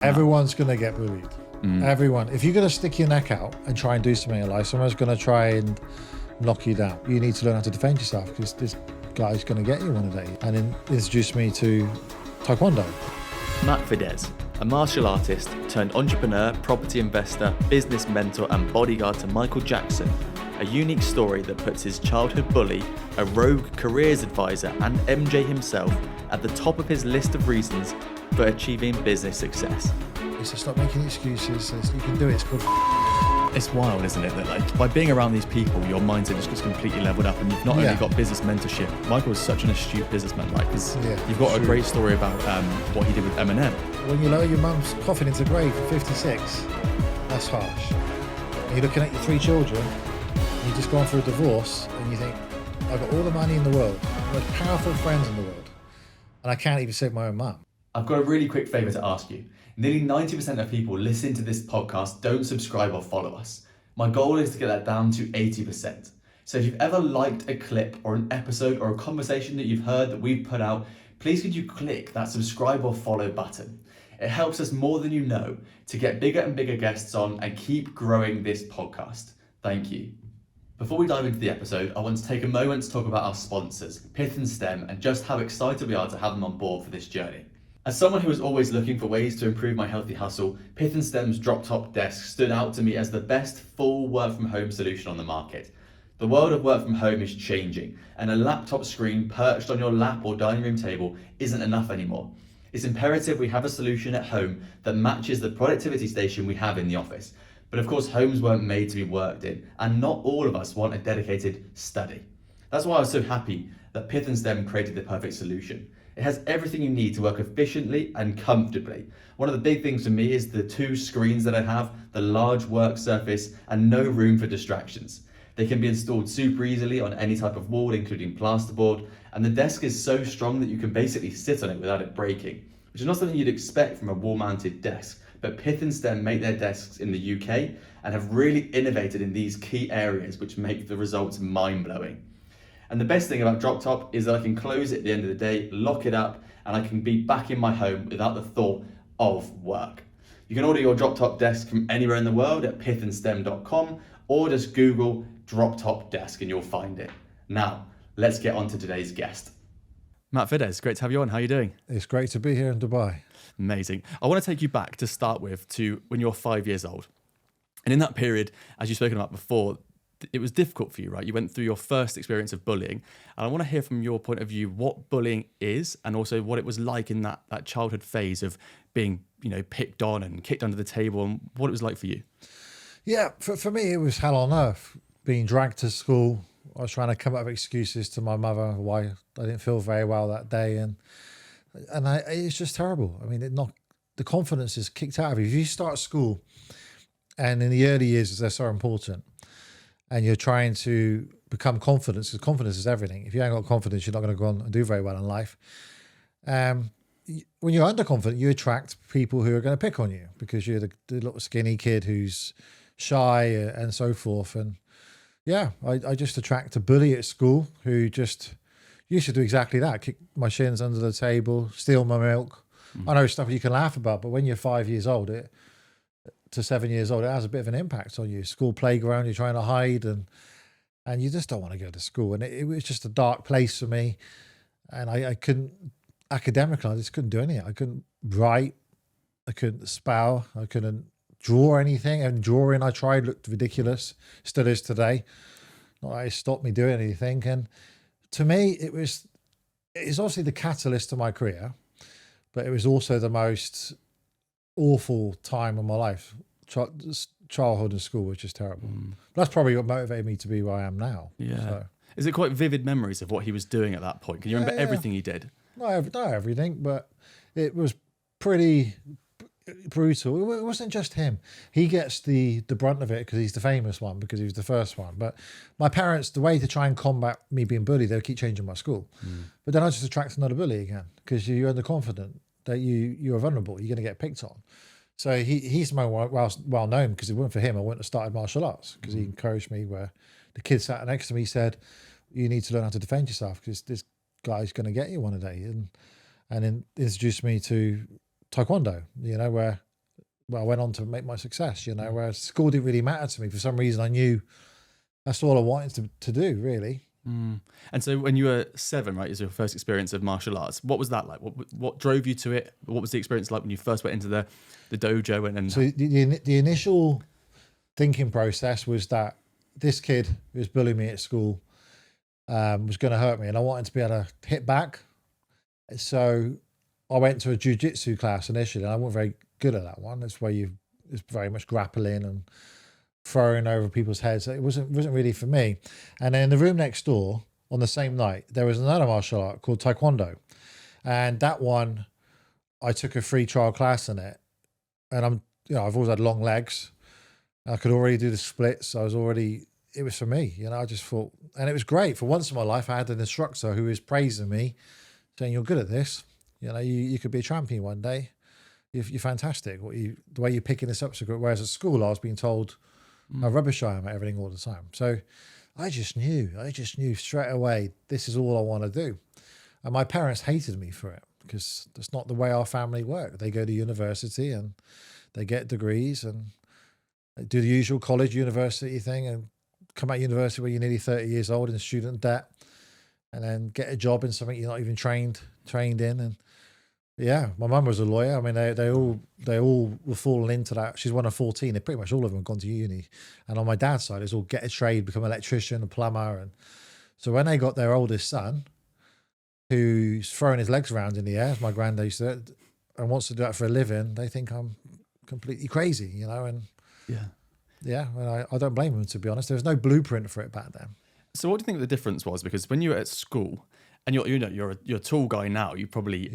Everyone's going to get bullied. Everyone. If you're going to stick your neck out and try and do something in life, someone's going to try and knock you down. You need to learn how to defend yourself, because this guy's going to get you one day. And then introduced me to Taekwondo. Matt Fiddes, a martial artist turned entrepreneur, property investor, business mentor and bodyguard to Michael Jackson. A unique story that puts his childhood bully, a rogue careers advisor and MJ himself at the top of his list of reasons for achieving business success. He said, stop making excuses. You can do it. It's good. It's wild, isn't it? That like by being around these people, your mindset just gets completely leveled up, and you've not only got business mentorship. Michael is such an astute businessman, like, because you've got a great story about what he did with Eminem. When you lower your mum's coffin into the grave at 56, that's harsh. And you're looking at your 3 children, and you've just gone through a divorce, and you think, I've got all the money in the world, the most powerful friends in the world, and I can't even save my own mum. I've got a really quick favour to ask you. Nearly 90% of people listening to this podcast don't subscribe or follow us. My goal is to get that down to 80%. So if you've ever liked a clip or an episode or a conversation that you've heard that we've put out, please could you click that subscribe or follow button. It helps us more than you know to get bigger and bigger guests on and keep growing this podcast. Thank you. Before we dive into the episode, I want to take a moment to talk about our sponsors, Pith and Stem, and just how excited we are to have them on board for this journey. As someone who is always looking for ways to improve my healthy hustle, Pith and Stem's drop-top desk stood out to me as the best full work-from-home solution on the market. The world of work from home is changing, and a laptop screen perched on your lap or dining room table isn't enough anymore. It's imperative we have a solution at home that matches the productivity station we have in the office. But of course, homes weren't made to be worked in, and not all of us want a dedicated study. That's why I was so happy that Pith and Stem created the perfect solution. It has everything you need to work efficiently and comfortably. One of the big things for me is the 2 screens that I have, the large work surface, and no room for distractions. They can be installed super easily on any type of wall, including plasterboard, and the desk is so strong that you can basically sit on it without it breaking, which is not something you'd expect from a wall-mounted desk. But Pith and Stem make their desks in the UK and have really innovated in these key areas, which make the results mind-blowing. And the best thing about Drop Top is that I can close it at the end of the day, lock it up, and I can be back in my home without the thought of work. You can order your Drop Top desk from anywhere in the world at pithandstem.com, or just Google Drop Top desk and you'll find it. Now, let's get on to today's guest. Matt Fiddes, great to have you on. How are you doing? It's great to be here in Dubai. Amazing. I want to take you back to start with to when you're 5 years old. And in that period, as you've spoken about before, it was difficult for you, right? You went through your first experience of bullying. And I want to hear from your point of view what bullying is, and also what it was like in that childhood phase of being, picked on and kicked under the table, and what it was like for you. Yeah, for me, it was hell on earth. Being dragged to school. I was trying to come up with excuses to my mother why I didn't feel very well that day. And it's just terrible. I mean, the confidence is kicked out of you. If you start school, and in the early years, they're so important, and you're trying to become confident, because confidence is everything. If you ain't got confidence, you're not going to go on and do very well in life. When you're underconfident, you attract people who are going to pick on you because you're the little skinny kid who's shy and so forth. And yeah, I just attract a bully at school who just used to do exactly that, kick my shins under the table, steal my milk. I know stuff you can laugh about, but when you're 5 years old, to 7 years old, it has a bit of an impact on you. School playground, you're trying to hide, and you just don't want to go to school. And it was just a dark place for me. And I couldn't, academically, I just couldn't do anything. I couldn't write, I couldn't spell, I couldn't draw anything. And drawing I tried looked ridiculous, still is today. Not that it stopped me doing anything. And to me, it's obviously the catalyst to my career, but it was also the most awful time of my life. Childhood and school was just terrible. That's probably what motivated me to be where I am now. Yeah. So. Is it quite vivid memories of what he was doing at that point? Can you remember everything he did? Not everything, but it was pretty brutal. It wasn't just him. He gets the brunt of it because he's the famous one, because he was the first one. But my parents, the way to try and combat me being bullied, they'll keep changing my school. But then I just attract another bully again, because you're underconfident that you're vulnerable. You're going to get picked on. So he's my well known, because if it weren't for him, I wouldn't have started martial arts, because he encouraged me. Where the kid sat next to me said, you need to learn how to defend yourself, because this guy's going to get you one day. And then introduced me to Taekwondo, where well, I went on to make my success, you know, whereas school didn't really matter to me. For some reason, I knew that's all I wanted to do, really. And so when you were 7, right, is your first experience of martial arts. What was that like? What drove you to it? What was the experience like when you first went into the dojo? And So the initial thinking process was that this kid who was bullying me at school was going to hurt me, and I wanted to be able to hit back. So I went to a jiu-jitsu class initially, and I wasn't very good at that one. That's where it's very much grappling and throwing over people's heads. It wasn't really for me. And then in the room next door on the same night, there was another martial art called Taekwondo. And that one, I took a free trial class in it. And I've always had long legs. I could already do the splits. It was for me, you know, I just thought, and it was great. For once in my life, I had an instructor who was praising me, saying, you're good at this. You know, you could be a champion one day. You're fantastic. The way you're picking this up so good. Whereas at school, I was being told how rubbish I am at everything all the time. So I just knew straight away, this is all I want to do. And my parents hated me for it because that's not the way our family worked. They go to university and they get degrees and they do the usual college university thing and come out of university where you're nearly 30 years old in student debt and then get a job in something you're not even trained in. And yeah, my mum was a lawyer. I mean, they all were falling into that. She's one of 14. They pretty much all of them have gone to uni. And on my dad's side, it's all get a trade, become an electrician, a plumber. And so when they got their oldest son, who's throwing his legs around in the air, as my granddad used to, and wants to do that for a living, they think I'm completely crazy, you know. And yeah, and I don't blame them, to be honest. There was no blueprint for it back then. So what do you think the difference was? Because when you were at school, and you're a tall guy now, you probably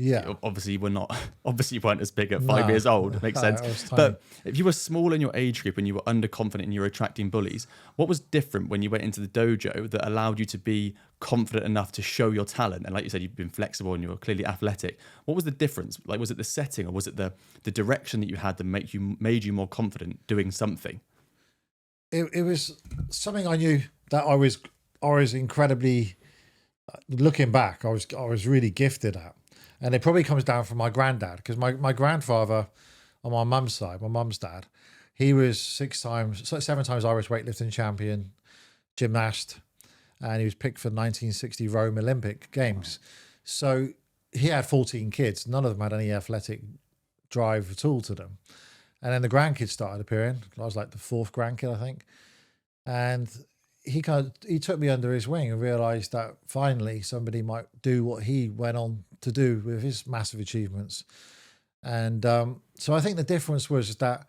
obviously you weren't as big at 5 years old. It makes sense. But if you were small in your age group and you were underconfident and you were attracting bullies, what was different when you went into the dojo that allowed you to be confident enough to show your talent? And like you said, you've been flexible and you were clearly athletic. What was the difference? Like, was it the setting or was it the direction that you had that made you more confident doing something? It was something I knew that I was incredibly. Looking back, I was really gifted at, and it probably comes down from my granddad, because my grandfather on my mum's side, my mum's dad, he was 7 times Irish weightlifting champion, gymnast, and he was picked for the 1960 Rome Olympic Games. So he had 14 kids. None of them had any athletic drive at all to them. And then the grandkids started appearing. I was like the 4th grandkid, I think, and he took me under his wing and realised that finally somebody might do what he went on to do with his massive achievements. And so I think the difference was that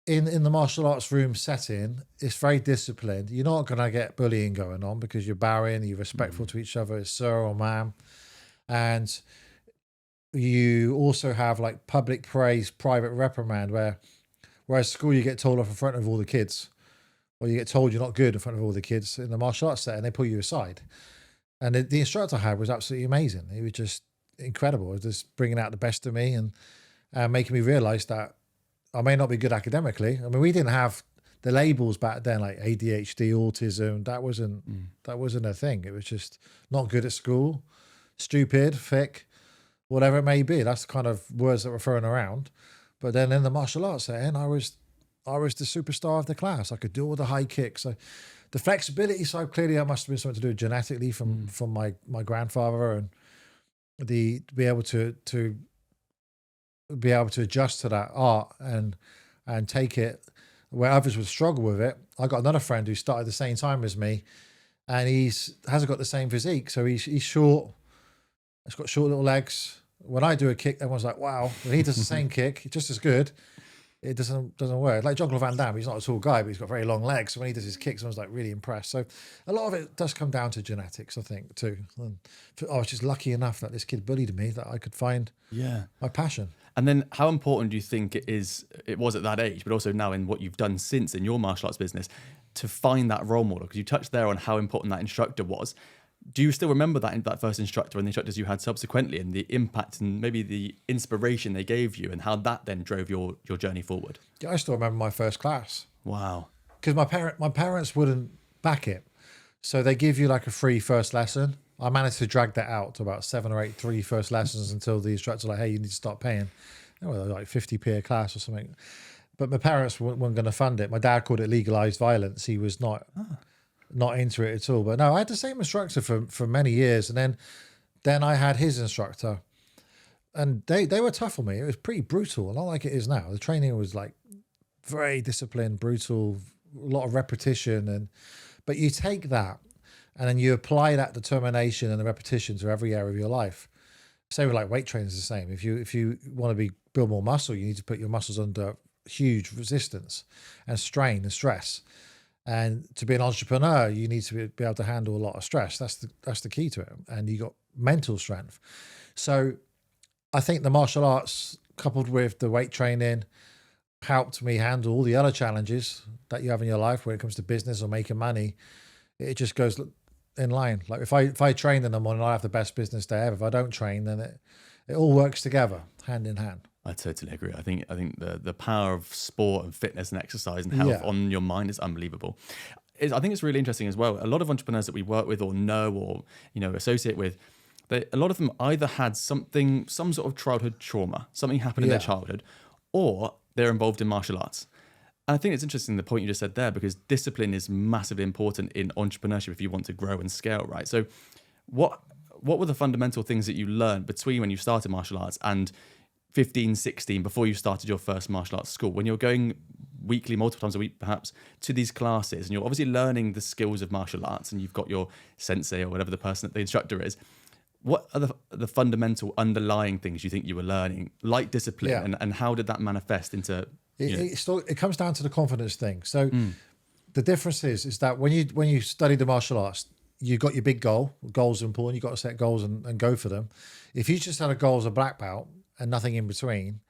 in the martial arts room setting, it's very disciplined. You're not going to get bullying going on because you're bowing, you're respectful to each other as sir or ma'am. And you also have like public praise, private reprimand, whereas school you get told off in front of all the kids. Or you get told you're not good in front of all the kids. In the martial arts setting, they pull you aside. And the instructor I had was absolutely amazing. He was just incredible. He was just bringing out the best of me and making me realise that I may not be good academically. I mean, we didn't have the labels back then, like ADHD, autism. That wasn't a thing. It was just not good at school, stupid, thick, whatever it may be. That's the kind of words that were thrown around. But then in the martial arts setting, I was the superstar of the class. I could do all the high kicks. The flexibility side, clearly that must have been something to do genetically from my grandfather, and be able to adjust to that art and take it where others would struggle with it. I got another friend who started the same time as me, and hasn't got the same physique. So he's short. He's got short little legs. When I do a kick, everyone's like, wow. When he does the same kick, just as good. It doesn't work. Like Jean-Claude Van Damme, he's not a tall guy, but he's got very long legs. So when he does his kicks, someone's like really impressed. So a lot of it does come down to genetics, I think, too. And I was just lucky enough that this kid bullied me that I could find my passion. And then how important do you think it was at that age, but also now in what you've done since in your martial arts business, to find that role model? Because you touched there on how important that instructor was. Do you still remember that first instructor and the instructors you had subsequently, and the impact and maybe the inspiration they gave you, and how that then drove your journey forward? Yeah, I still remember my first class. Wow. Because my parents wouldn't back it. So they give you like a free first lesson. I managed to drag that out to about 7 or 8 free first lessons until the instructor was like, hey, you need to start paying. like 50p a class or something. But my parents weren't going to fund it. My dad called it legalized violence. He was not into it at all. But no, I had the same instructor for many years, and then I had his instructor, and they were tough on me. It was pretty brutal, not like it is now. The training was like very disciplined, brutal, a lot of repetition, but you take that and then you apply that determination and the repetition to every area of your life. Same with like weight training is the same. If you want to build more muscle, you need to put your muscles under huge resistance and strain and stress. And to be an entrepreneur, you need to be able to handle a lot of stress. That's the key to it. And you got mental strength. So I think the martial arts coupled with the weight training helped me handle all the other challenges that you have in your life when it comes to business or making money. It just goes in line. Like if I train in the morning, I have the best business day ever. If I don't train, then it all works together, hand in hand. I totally agree. I think the power of sport and fitness and exercise and health on your mind is unbelievable. I think it's really interesting as well. A lot of entrepreneurs that we work with or know or associate with, a lot of them either had some sort of childhood trauma, something happened in their childhood, or they're involved in martial arts. And I think it's interesting the point you just said there, because discipline is massively important in entrepreneurship if you want to grow and scale, right? So what were the fundamental things that you learned between when you started martial arts and 15, 16, before you started your first martial arts school, when you're going weekly, multiple times a week perhaps, to these classes, and you're obviously learning the skills of martial arts, and you've got your sensei or whatever the instructor is. What are the fundamental underlying things you think you were learning, like discipline, and how did that manifest into... It comes down to the confidence thing. So the difference is that when you study the martial arts, you got your big goal. Goals are important. You got to set goals and go for them. If you just had a goal as a black belt and nothing in between,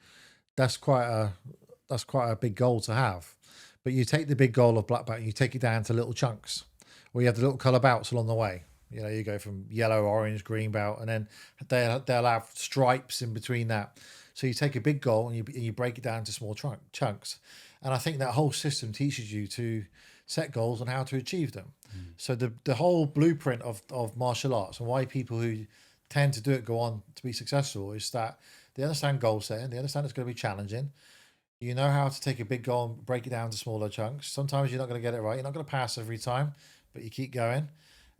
that's quite a big goal to have. But you take the big goal of black belt and you take it down to little chunks, where you have the little color belts along the way. You go from yellow, orange, green belt, and then they'll have stripes in between that. So you take a big goal and you break it down to small chunks. And I think that whole system teaches you to set goals and how to achieve them. So the whole blueprint of martial arts and why people who tend to do it go on to be successful is that they understand goal setting, they understand it's going to be challenging. You know how to take a big goal and break it down to smaller chunks. Sometimes you're not going to get it right. You're not going to pass every time, but you keep going.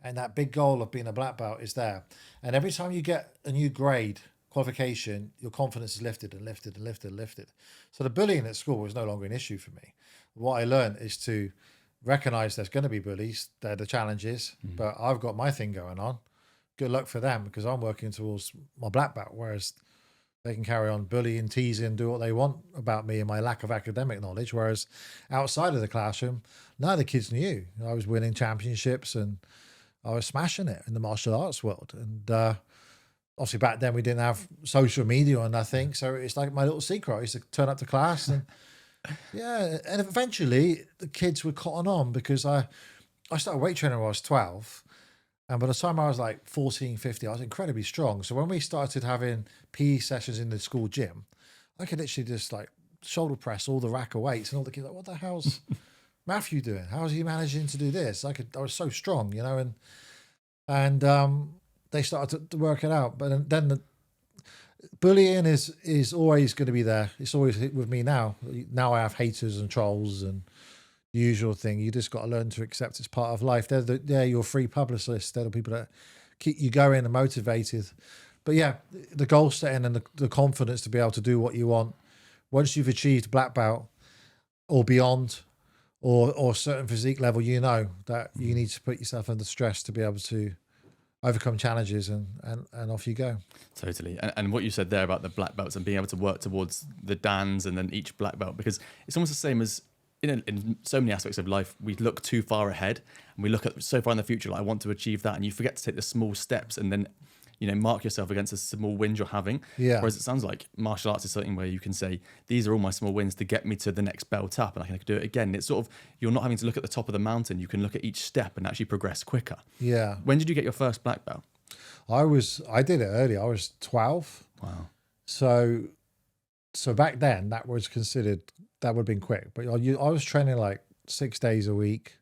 And that big goal of being a black belt is there. And every time you get a new grade qualification, your confidence is lifted and lifted and lifted and lifted. So the bullying at school was no longer an issue for me. What I learned is to recognize there's going to be bullies. They're the challenges, but I've got my thing going on. Good luck for them, because I'm working towards my black belt, whereas they can carry on bullying, teasing, do what they want about me and my lack of academic knowledge. Whereas outside of the classroom, none of the kids knew. I was winning championships and I was smashing it in the martial arts world. And obviously back then we didn't have social media or nothing. So it's like my little secret. I used to turn up to class and and eventually the kids were cotton on, because I started weight training when I was 12. And by the time I was like 14, 15, I was incredibly strong. So when we started having PE sessions in the school gym, I could literally just like shoulder press all the rack of weights, and all the kids like, what the hell's Matthew doing? How's he managing to do this? I was so strong, and they started to work it out. But then the bullying is always going to be there. It's always with me now. Now I have haters and trolls and the usual thing. You just got to learn to accept it's part of life. They're your free publicists. They're the people that keep you going and motivated. But yeah, the goal setting and the confidence to be able to do what you want. Once you've achieved black belt or beyond, or certain physique level, that you need to put yourself under stress to be able to overcome challenges, and off you go. Totally. And what you said there about the black belts and being able to work towards the dans and then each black belt, because it's almost the same as in so many aspects of life, we look too far ahead and we look at so far in the future, like I want to achieve that, and you forget to take the small steps and then mark yourself against the small wins you're having. Yeah. Whereas it sounds like martial arts is something where you can say, these are all my small wins to get me to the next belt up, and I can do it again. It's sort of, you're not having to look at the top of the mountain. You can look at each step and actually progress quicker. Yeah. When did you get your first black belt? I did it early. I was 12. Wow. So back then that would have been quick. But I was training like 6 days a week,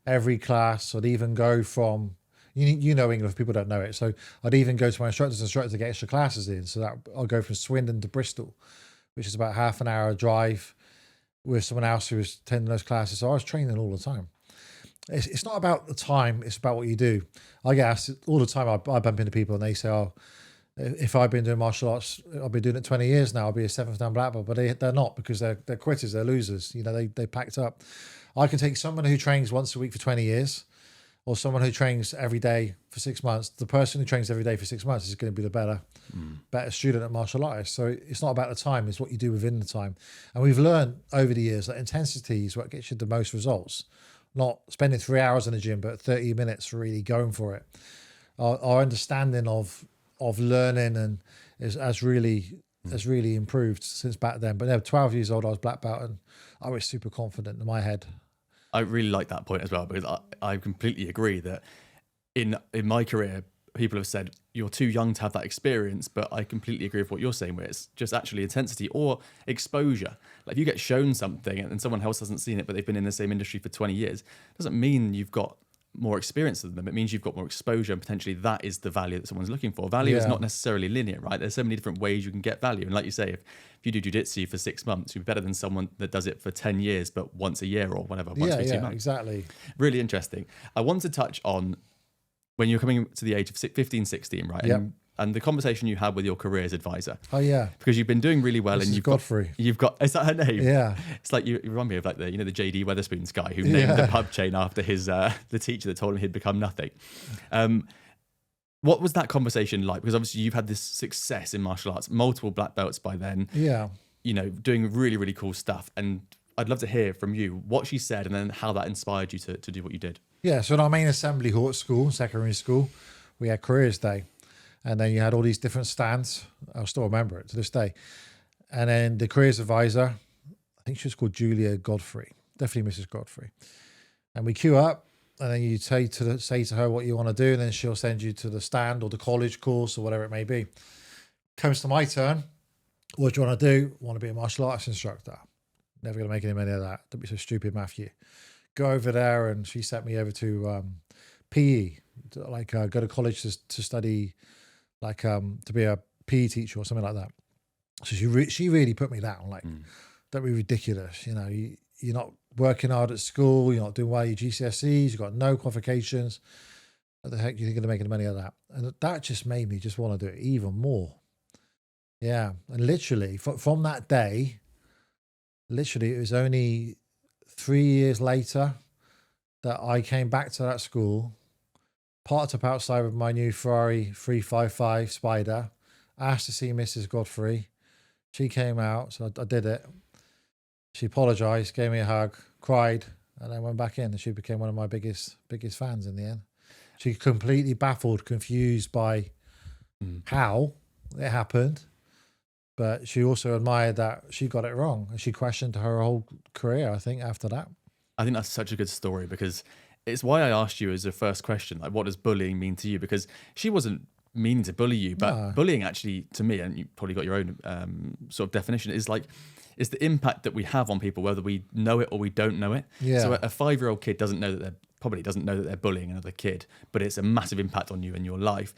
every class. I'd even go from, England, if people don't know it. So I'd even go to my instructor to get extra classes in. So that I'll go from Swindon to Bristol, which is about half an hour drive with someone else who was attending those classes. So I was training all the time. It's not about the time, it's about what you do. I get asked all the time, I bump into people and they say, oh, if I've been doing martial arts, I've been doing it 20 years now, I'll be a 7th dan black belt, but they're not, because they're quitters, they're losers. You know, they packed up. I can take someone who trains once a week for 20 years or someone who trains every day for 6 months. The person who trains every day for 6 months is going to be the better student at martial arts. So it's not about the time, it's what you do within the time. And we've learned over the years that intensity is what gets you the most results. Not spending 3 hours in the gym, but 30 minutes really going for it. Our understanding of learning and has really improved since back then. But 12 years old, I was black belt and I was super confident in my head. I really like that point as well, because I completely agree that in my career, people have said you're too young to have that experience, but I completely agree with what you're saying, where it's just actually intensity or exposure. Like if you get shown something and someone else hasn't seen it, but they've been in the same industry for 20 years, doesn't mean you've got more experience than them. It means you've got more exposure, and potentially that is the value that someone's looking for. Value is not necessarily linear, right? There's so many different ways you can get value. And like you say, if you do jiu-jitsu for 6 months, you're better than someone that does it for 10 years, but once a year or whatever, once every 2 months. Exactly. Really interesting. I want to touch on when you're coming to the age of 15, 16, right? Yep. And the conversation you had with your careers advisor. Oh yeah. Because you've been doing really well, Mrs. and you've Godfrey. got, is that her name? Yeah. It's like you remind me of like the JD Weatherspoons guy who named the pub chain after his the teacher that told him he'd become nothing. What was that conversation like? Because obviously you've had this success in martial arts, multiple black belts by then. Yeah. You know, doing really, really cool stuff. And I'd love to hear from you what she said and then how that inspired you to do what you did. Yeah. So in our main assembly hall at school, secondary school, we had careers day. And then you had all these different stands. I'll still remember it to this day. And then the careers advisor, I think she was called Julia Godfrey, definitely Mrs. Godfrey. And we queue up, and then you say to her what you want to do, and then she'll send you to the stand or the college course or whatever it may be. Comes to my turn. What do you want to do? Want to be a martial arts instructor. Never going to make any money of that. Don't be so stupid, Matthew. Go over there, and she sent me over to PE, go to college to study, to be a PE teacher or something like that. So she really put me down, don't be ridiculous. You know, you're not working hard at school, you're not doing well at your GCSEs, you've got no qualifications. What the heck do you think you're going to make any money of that? And that just made me just want to do it even more. Yeah. And literally from that day, it was only 3 years later that I came back to that school, parked up outside with my new Ferrari 355 Spider, asked to see Mrs. Godfrey. She came out, so I did it. She apologized, gave me a hug, cried, and then went back in, and she became one of my biggest fans in the end. She completely baffled, confused by how it happened, but she also admired that she got it wrong, and she questioned her whole career, I think, after that. I think that's such a good story, because it's why I asked you as a first question, like, what does bullying mean to you? Because she wasn't meaning to bully you, but bullying actually, to me, and you probably got your own sort of definition, is the impact that we have on people, whether we know it or we don't know it. Yeah. So a 5-year-old kid doesn't know that they're bullying another kid, but it's a massive impact on you and your life.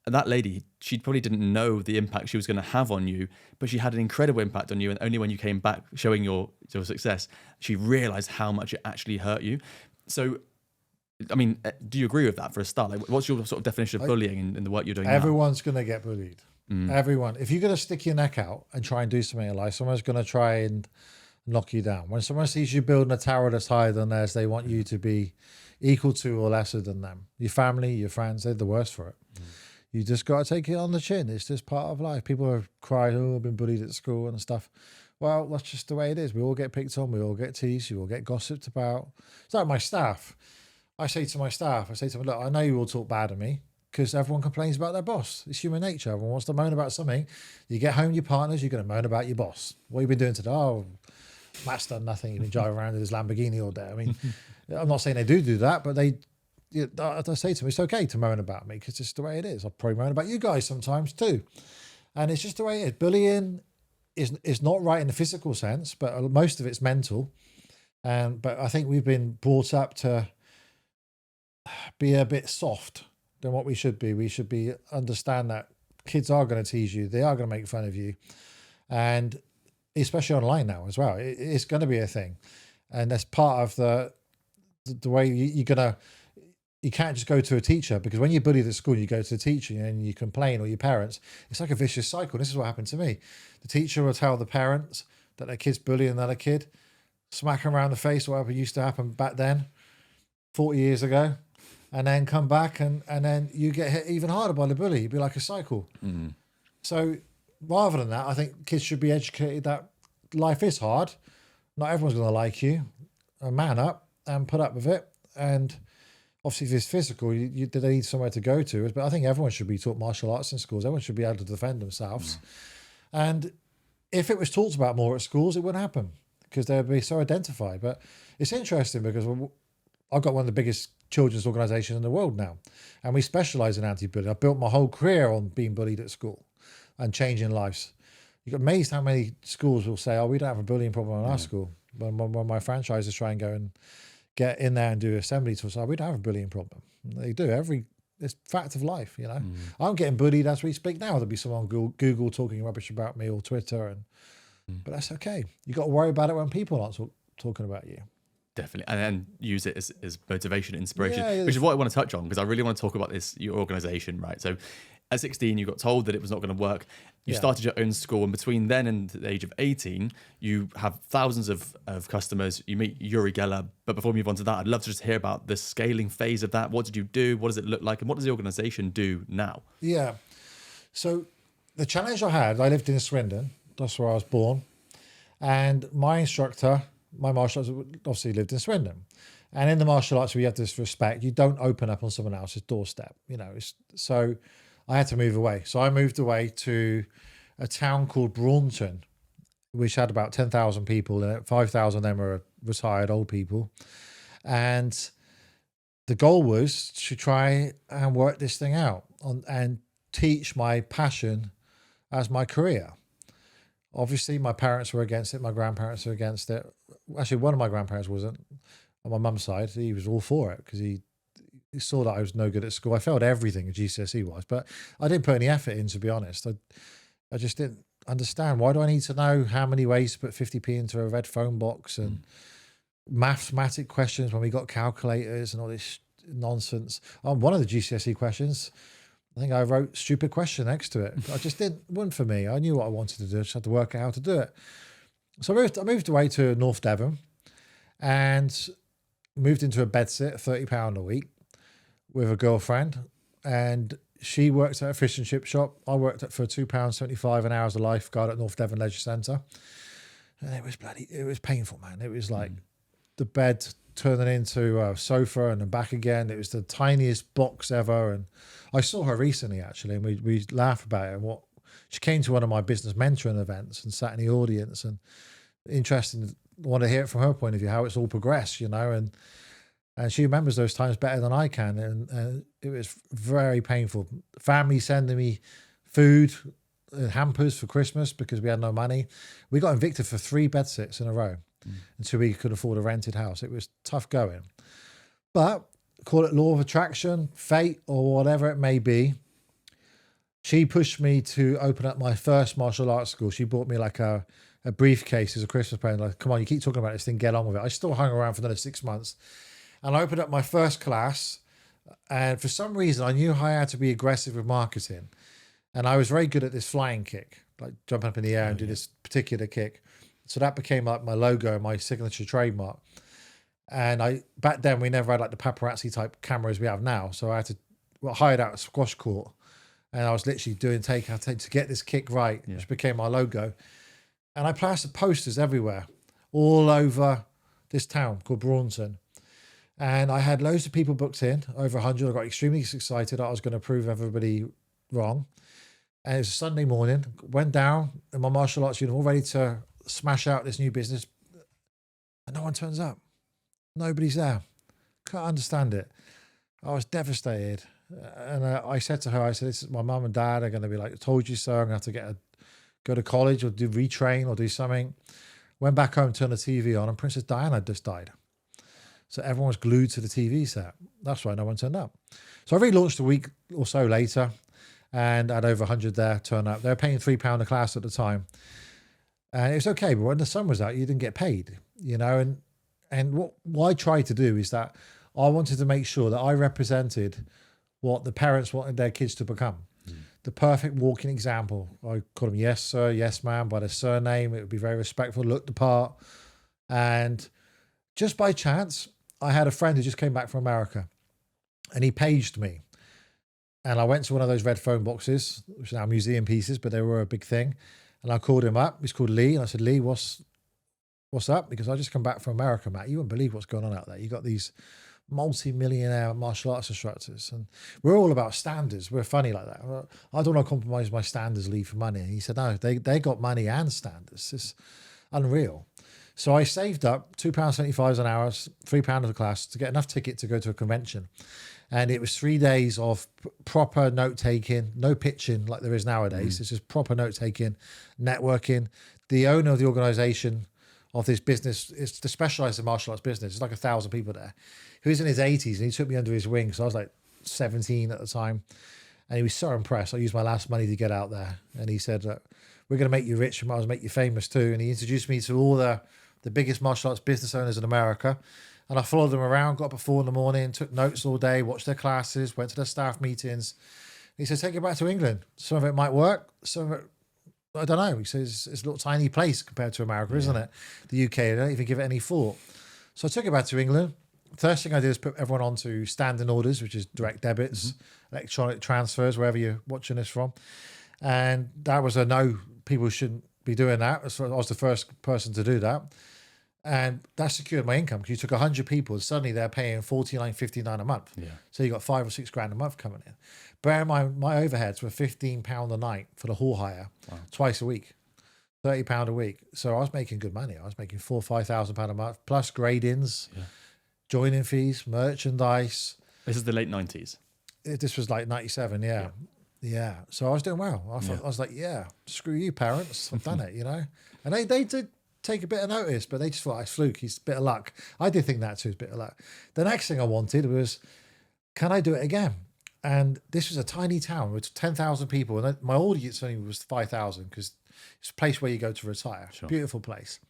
And that lady, she probably didn't know the impact she was going to have on you, but she had an incredible impact on you. And only when you came back showing your success, she realized how much it actually hurt you. So, I mean, do you agree with that for a start? Like, what's your sort of definition of bullying in the work you're doing Everyone's going to get bullied. Everyone. If you're going to stick your neck out and try and do something in life, someone's going to try and knock you down. When someone sees you building a tower that's higher than theirs, they want you to be equal to or lesser than them. Your family, your friends, they're the worst for it. You just got to take it on the chin. It's just part of life. People have cried, I've been bullied at school and stuff. Well, that's just the way it is. We all get picked on. We all get teased. We all get gossiped about. It's like my staff. I say to them, look, I know you all talk bad of me because everyone complains about their boss. It's human nature. Everyone wants to moan about something. You get home to your partners, you're going to moan about your boss. What have you been doing today? Oh, Matt's done nothing. He's been driving around with his Lamborghini all day. I mean, I'm not saying they do that, but I say to them, it's okay to moan about me because it's the way it is. I'll probably moan about you guys sometimes too. And it's just the way it is. Bullying is not right in the physical sense, but most of it's mental. But I think we've been brought up to be a bit soft than what we should be. We should understand that kids are going to tease you. They are going to make fun of you. And especially online now as well. It's going to be a thing, and that's part of the way you're gonna. You can't just go to a teacher, because when you're bullied at school, you go to the teacher and you complain, or your parents. It's like a vicious cycle. This is what happened to me. The teacher will tell the parents that their kid's bullying another kid, smack them around the face, whatever used to happen back then, 40 years ago, and then come back and then you get hit even harder by the bully. It'd be like a cycle. Mm-hmm. So rather than that, I think kids should be educated that life is hard. Not everyone's going to like you. Man up and put up with it. And obviously, if it's physical, they need somewhere to go to. But I think everyone should be taught martial arts in schools. Everyone should be able to defend themselves. And if it was talked about more at schools, it wouldn't happen, because they'd be so identified. But it's interesting because I've got one of the biggest children's organisations in the world now, and we specialise in anti-bullying. I built my whole career on being bullied at school and changing lives. You're amazed how many schools will say, "Oh, we don't have a bullying problem in our school." When my franchises try and go and get in there and do assembly to us, we don't have a bullying problem. They do. It's fact of life, you know. I'm getting bullied as we speak now. There'll be someone on Google talking rubbish about me, or Twitter, but that's okay. You got to worry about it when people aren't talking about you. Definitely, and then use it as motivation, inspiration, which is what I want to touch on, because I really want to talk about your organization, right? So at 16, you got told that it was not going to work. You started your own school, and between then and the age of 18, you have thousands of customers. You meet Uri Geller. But before we move on to that, I'd love to just hear about the scaling phase of that. What did you do? What does it look like? And what does the organization do now? Yeah. So the challenge I lived in Swindon. That's where I was born. And my instructor, my martial arts, obviously lived in Swindon. And in the martial arts, we have this respect. You don't open up on someone else's doorstep, you know. So I had to move away. So I moved away to a town called Braunton, which had about 10,000 people in it. 5,000 of them were retired old people. And the goal was to try and work this thing out and teach my passion as my career. Obviously, my parents were against it. My grandparents were against it. Actually, one of my grandparents wasn't. On my mum's side, he was all for it, because he saw that I was no good at school. I failed everything GCSE wise, but I didn't put any effort in, to be honest. I just didn't understand. Why do I need to know how many ways to put 50p into a red phone box, and mathematic questions when we got calculators and all this nonsense? On one of the GCSE questions, I think I wrote stupid question next to it. I just wasn't for me. I knew what I wanted to do. I just had to work out how to do it. So I moved away to North Devon and moved into a bedsit, £30 a week, with a girlfriend. And she worked at a fish and chip shop. I worked for £2.75 an hour as a lifeguard at North Devon Leisure Centre. And it was painful, man. It was like the bed turning into a sofa and then back again. It was the tiniest box ever. And I saw her recently, actually, and we laughed about it. And she came to one of my business mentoring events and sat in the audience, and interesting, want to hear it from her point of view, how it's all progressed, you know, and she remembers those times better than I can. And it was very painful. Family sending me food, hampers for Christmas because we had no money. We got evicted for 3 bedsits in a row until we could afford a rented house. It was tough going. But call it law of attraction, fate, or whatever it may be. She pushed me to open up my first martial arts school. She bought me like a briefcase as a Christmas present. Like, come on, you keep talking about this thing, get on with it. I still hung around for another 6 months. And I opened up my first class. And for some reason, I knew how I had to be aggressive with marketing. And I was very good at this flying kick, like jumping up in the air and do this particular kick. So that became like my logo, my signature trademark. And back then, we never had like the paparazzi type cameras we have now. So I had to hide out a squash court. And I was literally doing take to get this kick right, which became my logo. And I plastered posters everywhere, all over this town called Braunton. And I had loads of people booked in, over 100. I got extremely excited. I was going to prove everybody wrong. And it was a Sunday morning. Went down in my martial arts uniform, all ready to smash out this new business. And no one turns up. Nobody's there. Can't understand it. I was devastated. And I said to her, I said, this is my mum and dad are going to be like, told you so. I'm going to have to go to college or retrain or do something. Went back home, turned the TV on, and Princess Diana just died. So everyone was glued to the TV set. That's why no one turned up. So I relaunched a week or so later and had over 100 there turn up. They were paying £3 a class at the time. And it was okay, but when the sun was out, you didn't get paid, and what I tried to do is that I wanted to make sure that I represented what the parents wanted their kids to become. The perfect walking example. I call them yes, sir, yes, ma'am, by their surname. It would be very respectful, look the part. And just by chance, I had a friend who just came back from America and he paged me. And I went to one of those red phone boxes, which are now museum pieces, but they were a big thing. And I called him up. He's called Lee. And I said, Lee, what's up? Because I just come back from America, Matt. You wouldn't believe what's going on out there. You got these multi-millionaire martial arts instructors. And we're all about standards. We're funny like that. I don't want to compromise my standards, Lee, for money. And he said, no, they got money and standards. It's unreal. So I saved up £2.75 an hour, £3 a class to get enough ticket to go to a convention. And it was 3 days of proper note taking, no pitching like there is nowadays. It's just proper note taking, networking. The owner of the organization of this business is the specialized in martial arts business. There's like 1,000 people there. He was in his 80s and he took me under his wing. So I was like 17 at the time. And he was so impressed. I used my last money to get out there. And he said, we're going to make you rich. We might as well make you famous too. And he introduced me to all the biggest martial arts business owners in America. And I followed them around, got up at 4 a.m, took notes all day, watched their classes, went to their staff meetings. He said, take it back to England. Some of it might work. Some of it, I don't know. He says, it's a little tiny place compared to America, isn't it? The UK, they don't even give it any thought. So I took it back to England. First thing I did is put everyone onto standing orders, which is direct debits, electronic transfers, wherever you're watching this from. And that was a no, people shouldn't be doing that. So I was the first person to do that. And that secured my income because you took 100 people and suddenly they're paying $49, $59 a month. Yeah. So you got $5 or $6 grand a month coming in. Bear in mind, my overheads were £15 a night for the hall hire, twice a week, £30 a week. So I was making good money. I was making £4,000 or £5,000 a month, plus gradings, joining fees, merchandise. This is the late 90s. This was like 97, yeah. So I was doing well. I was like, screw you, parents. I've done it, And they did take a bit of notice, but they just thought, it's fluke, he's a bit of luck. I did think that too, it's a bit of luck. The next thing I wanted was, can I do it again? And this was a tiny town with 10,000 people, and my audience only was 5,000 because it's a place where you go to retire. Sure. Beautiful place,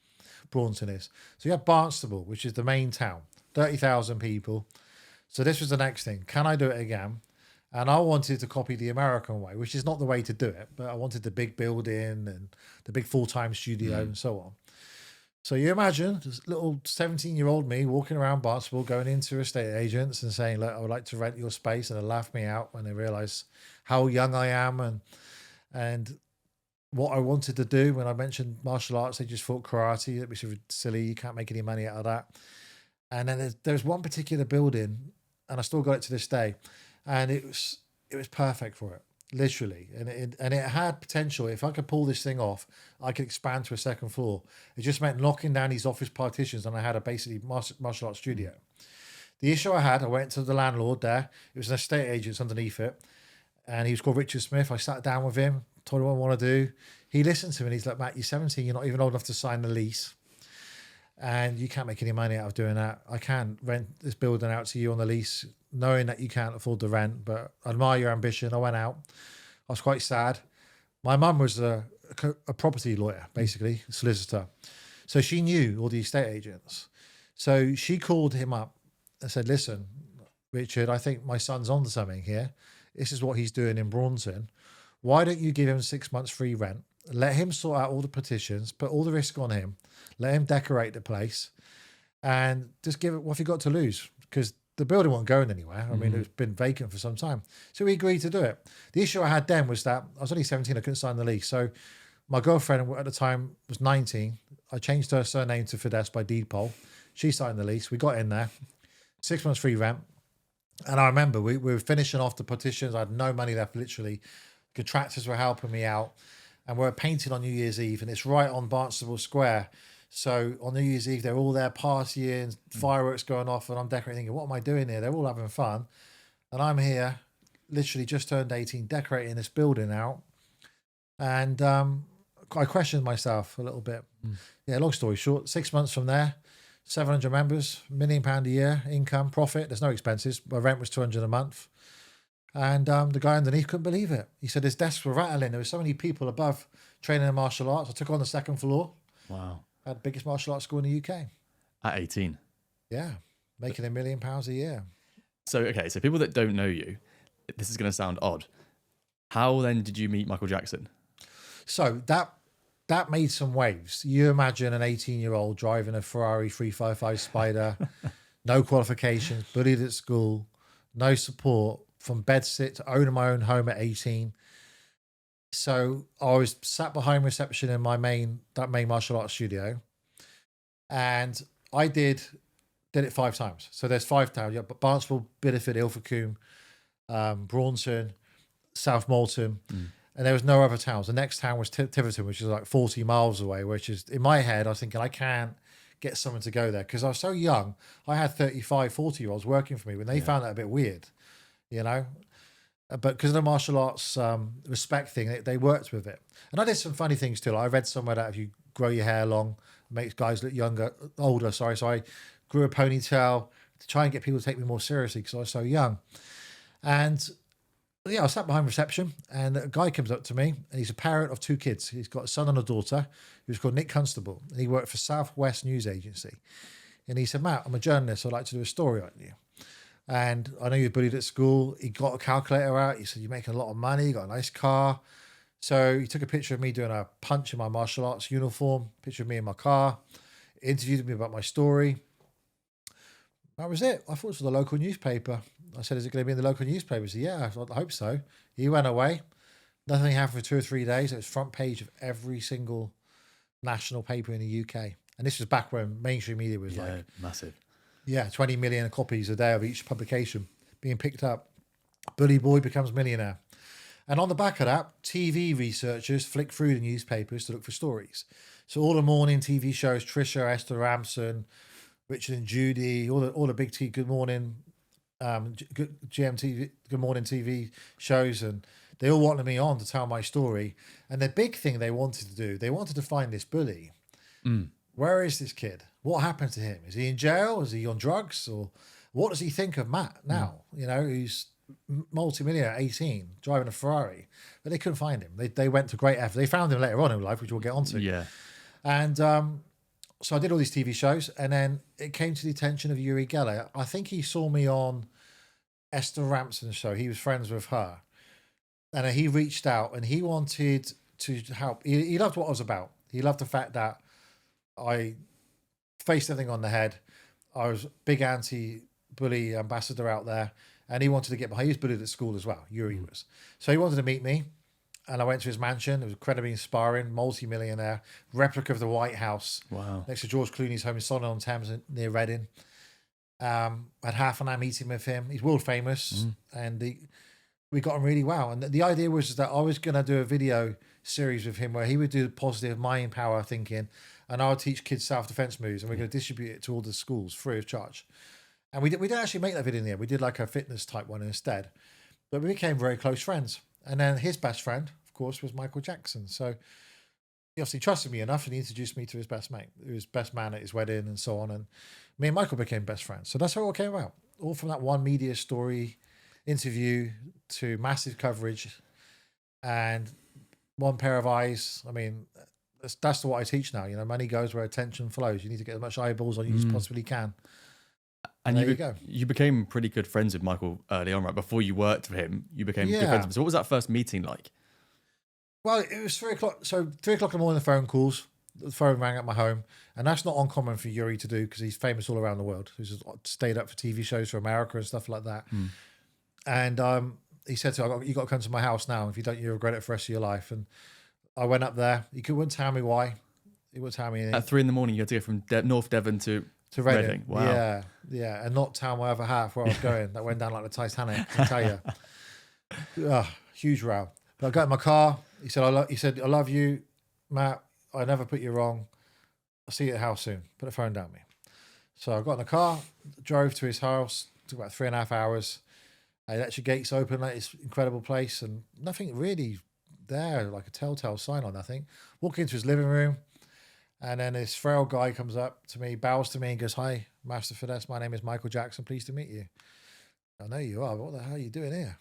Braunton is. So you have Barnstable, which is the main town, 30,000 people. So this was the next thing. Can I do it again? And I wanted to copy the American way, which is not the way to do it, but I wanted the big building and the big full-time studio and so on. So you imagine this little 17-year-old me walking around Barnstable, going into estate agents and saying, look, I would like to rent your space. And they laugh me out when they realize how young I am and what I wanted to do. When I mentioned martial arts, they just thought karate. That was silly. You can't make any money out of that. And then there's one particular building, and I still got it to this day. And it was perfect for it. Literally, and it had potential. If I could pull this thing off, I could expand to a second floor. It just meant knocking down these office partitions, and I had a basically martial arts studio. The issue I went to the landlord there. It was an estate agent underneath it, and he was called Richard Smith. I sat down with him, told him what I want to do. He listened to me, and he's like, Matt, you're 17. You're not even old enough to sign the lease, and you can't make any money out of doing that. I can't rent this building out to you on the lease, knowing that you can't afford the rent, but I admire your ambition. I went out. I was quite sad. My mum was a property lawyer, basically, solicitor. So she knew all the estate agents. So she called him up and said, listen, Richard, I think my son's on to something here. This is what he's doing in Braunton. Why don't you give him 6 months free rent? Let him sort out all the petitions, put all the risk on him, let him decorate the place, and just give it what have you got to lose? Because the building wasn't going anywhere. I mean, it's been vacant for some time. So we agreed to do it. The issue I had then was that I was only 17. I couldn't sign the lease. So my girlfriend at the time was 19. I changed her surname to Fiddes by deed poll. She signed the lease. We got in there. 6 months free rent. And I remember we were finishing off the partitions. I had no money left, literally. Contractors were helping me out. And we're painting on New Year's Eve. And it's right on Barnstable Square. So on New Year's Eve, they're all there partying, fireworks going off, and I'm decorating, thinking, what am I doing here? They're all having fun. And I'm here, literally just turned 18, decorating this building out. And I questioned myself a little bit. Yeah, long story short, 6 months from there, 700 members, £1 million a year, income, profit. There's no expenses. My rent was 200 a month. And the guy underneath couldn't believe it. He said his desks were rattling. There were so many people above training in martial arts. I took on the second floor. Wow. Had the biggest martial arts school in the UK. At 18. Yeah. Making £1 million a year. So, okay. So people that don't know you, this is going to sound odd. How then did you meet Michael Jackson? So that made some waves. You imagine an 18-year-old driving a Ferrari 355 Spider, no qualifications, bullied at school, no support, from bedsit to owning my own home at 18. So I was sat behind reception in my main martial arts studio, and I did it 5 times. So there's 5 towns. Yeah, Barnstable, Bideford, Ilfracombe, Braunton, South Molton. And there was no other towns. The next town was Tiverton, which is like 40 miles away, which is, in my head, I was thinking, I can't get someone to go there. Because I was so young, I had 35, 40-year-olds working for me when they found that a bit weird, you know? But because of the martial arts respect thing, they worked with it. And I did some funny things too. Like I read somewhere that if you grow your hair long, it makes guys look older. So I grew a ponytail to try and get people to take me more seriously because I was so young. And yeah, I sat behind reception, and a guy comes up to me, and he's a parent of 2 kids. He's got a son and a daughter who's called Nick Constable, and he worked for Southwest News Agency. And he said, Matt, I'm a journalist. I'd like to do a story on you. And I know you're bullied at school. He got a calculator out. He said, you're making a lot of money. You got a nice car. So he took a picture of me doing a punch in my martial arts uniform, picture of me in my car, interviewed me about my story. That was it. I thought it was the local newspaper. I said, is it going to be in the local newspaper? He said, yeah, I hope so. He went away. Nothing happened for 2 or 3 days. It was front page of every single national paper in the UK. And this was back when mainstream media was like massive. Yeah, 20 million copies a day of each publication being picked up. Bully boy becomes millionaire. And on the back of that, TV researchers flick through the newspapers to look for stories. So all the morning TV shows, Trisha, Esther Ramson, Richard and Judy, all the big T Good Morning, GMTV, Good Morning TV shows, and they all wanted me on to tell my story. And the big thing they wanted to do, they wanted to find this bully. Where is this kid? What happened to him? Is he in jail? Is he on drugs? Or what does he think of Matt now? You know, he's multi-millionaire at 18, driving a Ferrari. But they couldn't find him. They went to great effort. They found him later on in life, which we'll get onto. Yeah. And so I did all these TV shows, and then it came to the attention of Uri Geller. I think he saw me on Esther Ramson's show. He was friends with her. And he reached out, and he wanted to help. He loved what I was about. He loved the fact that I faced everything on the head. I was big anti-bully ambassador out there, and he wanted to get behind. He was bullied at school as well. Yuri was. So he wanted to meet me, and I went to his mansion. It was incredibly inspiring, multi-millionaire, replica of the White House. Wow. Next to George Clooney's home in Sonnet-on-Thames near Reading. I had half an hour meeting with him. He's world famous, and we got on really well. And the idea was that I was going to do a video series with him where he would do positive mind power thinking, and I would teach kids self-defense moves, and we're going to distribute it to all the schools free of charge. And we didn't actually make that video in the end. We did like a fitness type one instead. But we became very close friends. And then his best friend, of course, was Michael Jackson. So he obviously trusted me enough, and he introduced me to his best mate, who was best man at his wedding and so on. And me and Michael became best friends. So that's how it all came about. All from that one media story interview to massive coverage and one pair of eyes. I mean, that's what I teach now. You know, money goes where attention flows. You need to get as much eyeballs on you as you possibly can. And there you go. You became pretty good friends with Michael early on, right? Before you worked with him, you became good friends with him. So what was that first meeting like? Well, it was 3 o'clock. So 3 o'clock in the morning, the phone calls. The phone rang at my home. And that's not uncommon for Yuri to do because he's famous all around the world. He's stayed up for TV shows for America and stuff like that. And he said to me, you got to come to my house now. If you don't, you'll regret it for the rest of your life. And I went up there. He wouldn't tell me why. He wouldn't tell me anything. At 3 a.m, you had to go from North Devon to Reading. Wow. Yeah. And not tell my other half where I was going. That went down like the Titanic, I can tell you. Huge row. But I got in my car. He said, I love you, Matt. I never put you wrong. I'll see you at the house soon. Put the phone down me. So I got in the car, drove to his house. Took about 3.5 hours. I let your gates open like this incredible place, and nothing really there, like a telltale sign on nothing. Walk into his living room, and then this frail guy comes up to me, bows to me, and goes, "Hi, Master Fiddes. My name is Michael Jackson. Pleased to meet you." "I know you are. But what the hell are you doing here?"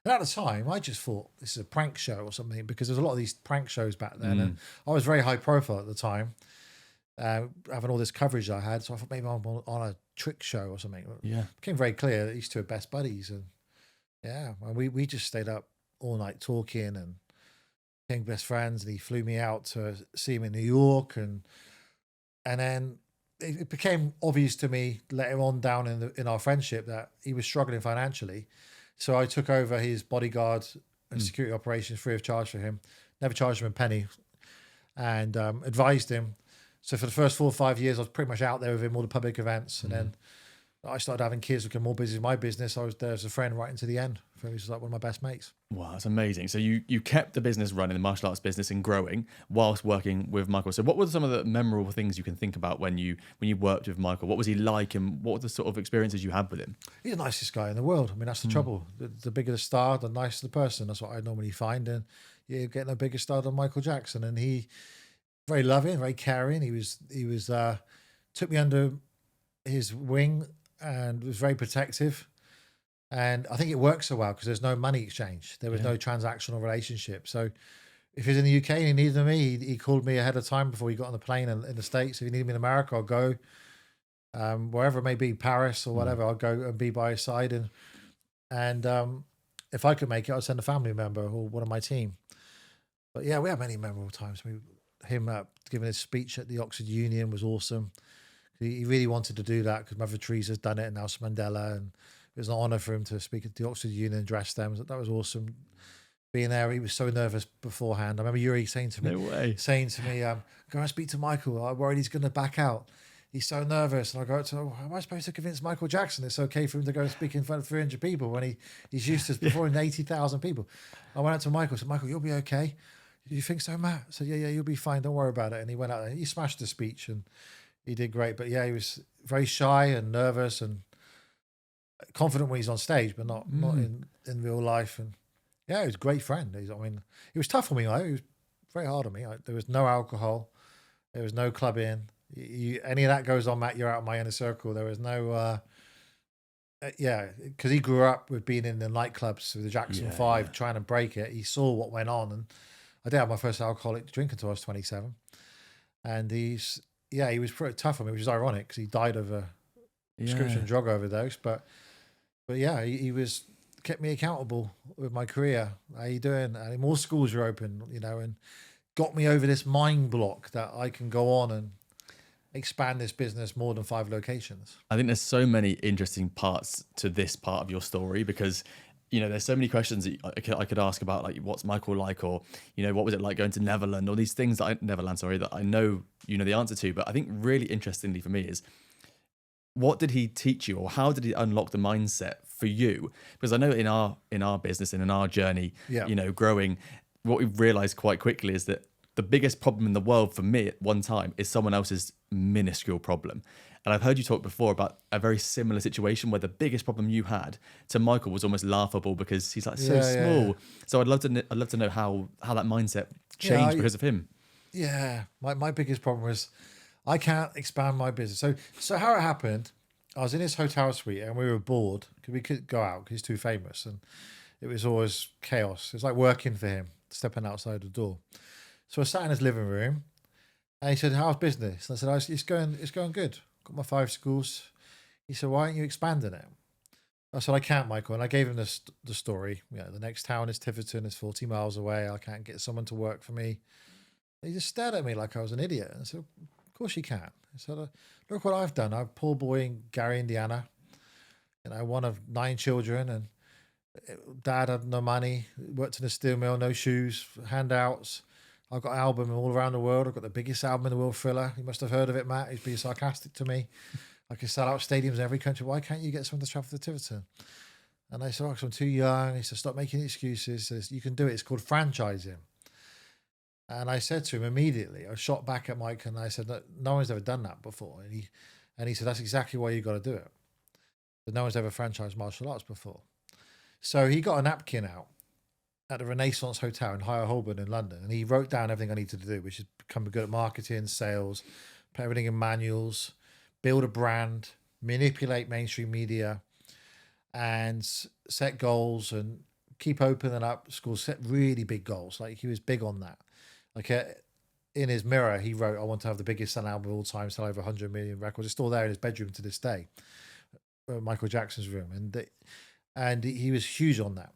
And at the time, I just thought this is a prank show or something, because there's a lot of these prank shows back then, and I was very high profile at the time, having all this coverage I had. So I thought maybe I'm on a trick show or something. Yeah. It became very clear that these two are best buddies, and and we just stayed up all night talking and became best friends. And he flew me out to see him in New York, and then it became obvious to me later on down in our friendship that he was struggling financially. So I took over his bodyguard and security operations free of charge for him. Never charged him a penny, and advised him. So for the first 4 or 5 years, I was pretty much out there with him, all the public events. And then I started having kids, became more busy with my business. I was there as a friend right into the end. He was like one of my best mates. Wow, that's amazing. So you kept the business running, the martial arts business, and growing whilst working with Michael. So what were some of the memorable things you can think about when you worked with Michael? What was he like, and what were the sort of experiences you had with him? He's the nicest guy in the world. I mean, that's the trouble. The bigger the star, the nicer the person. That's what I normally find. And you're getting a bigger star than Michael Jackson. And he very loving, very caring. He was took me under his wing and was very protective. And I think it works so well because there's no money exchange. There was no transactional relationship. So if he's in the UK and he needed me, he called me ahead of time before he got on the plane in the States. If he needed me in America, I'll go. Wherever it may be, Paris or whatever, I'll go and be by his side. And if I could make it, I'd send a family member or one of my team. But yeah, we have many memorable times. Him giving his speech at the Oxford Union was awesome. He really wanted to do that because Mother Teresa's done it and Nelson Mandela, and it was an honour for him to speak at the Oxford Union and address them. That was awesome. Being there, he was so nervous beforehand. I remember Yuri saying to me, go and speak to Michael. I'm worried he's going to back out. He's so nervous. And I go, how am I supposed to convince Michael Jackson it's okay for him to go and speak in front of 300 people when he's used to performing 80,000 people? I went out to Michael and said, Michael, you'll be okay. You think so, Matt? I said, yeah, you'll be fine. Don't worry about it. And he went out there. He smashed the speech and he did great. But yeah, he was very shy and nervous and confident when he's on stage, but not in real life. And yeah, he was a great friend. He was tough on me. He was very hard on me. There was no alcohol. There was no clubbing. Any of that goes on, Matt, you're out of my inner circle. There was no, because he grew up with being in the nightclubs with the Jackson 5, trying to break it. He saw what went on. And I did have my first alcoholic drink until I was 27. And he was pretty tough on me, which is ironic because he died of a prescription drug overdose. But yeah, he kept me accountable with my career. How you doing? And more schools are open, and got me over this mind block that I can go on and expand this business more than 5 locations. I think there's so many interesting parts to this part of your story because there's so many questions that I could ask about, like what's Michael like, or what was it like going to Neverland, or these things that I know the answer to. But I think really interestingly for me is, what did he teach you, or how did he unlock the mindset for you? Because I know in our business and in our journey, growing, what we've realized quite quickly is that the biggest problem in the world for me at one time is someone else's minuscule problem. And I've heard you talk before about a very similar situation where the biggest problem you had to Michael was almost laughable because he's like so small. Yeah. So I'd love to know how that mindset changed because of him. Yeah, my biggest problem was I can't expand my business. So how it happened, I was in his hotel suite and we were bored because we couldn't go out because he's too famous, and it was always chaos. It was like working for him, stepping outside the door. So I sat in his living room and he said, how's business? And I said, it's going good. Got my 5 schools. He said, why aren't you expanding it? I said, I can't, Michael. And I gave him the story. The next town is Tiverton. It's 40 miles away. I can't get someone to work for me. He just stared at me like I was an idiot. And I said, of course you can. He said, look what I've done. I'm a poor boy in Gary, Indiana. One of 9 children. And dad had no money. Worked in a steel mill, no shoes, handouts. I've got an album all around the world. I've got the biggest album in the world, Thriller. You must have heard of it, Matt. He's being sarcastic to me. I can sell out stadiums in every country. Why can't you get someone to travel to Tiverton? And I said, because I'm too young. He said, stop making excuses. He says, you can do it. It's called franchising. And I said to him immediately, I shot back at Mike and I said, no one's ever done that before. And he said, that's exactly why you got to do it. But no one's ever franchised martial arts before. So he got a napkin out at the Renaissance Hotel in Higher Holborn in London. And he wrote down everything I needed to do, which is become good at marketing, sales, put everything in manuals, build a brand, manipulate mainstream media, and set goals and keep opening up schools, set really big goals. Like he was big on that. Like in his mirror, he wrote, "I want to have the biggest selling album of all time, sell over 100 million records." It's still there in his bedroom to this day, Michael Jackson's room, and he was huge on that.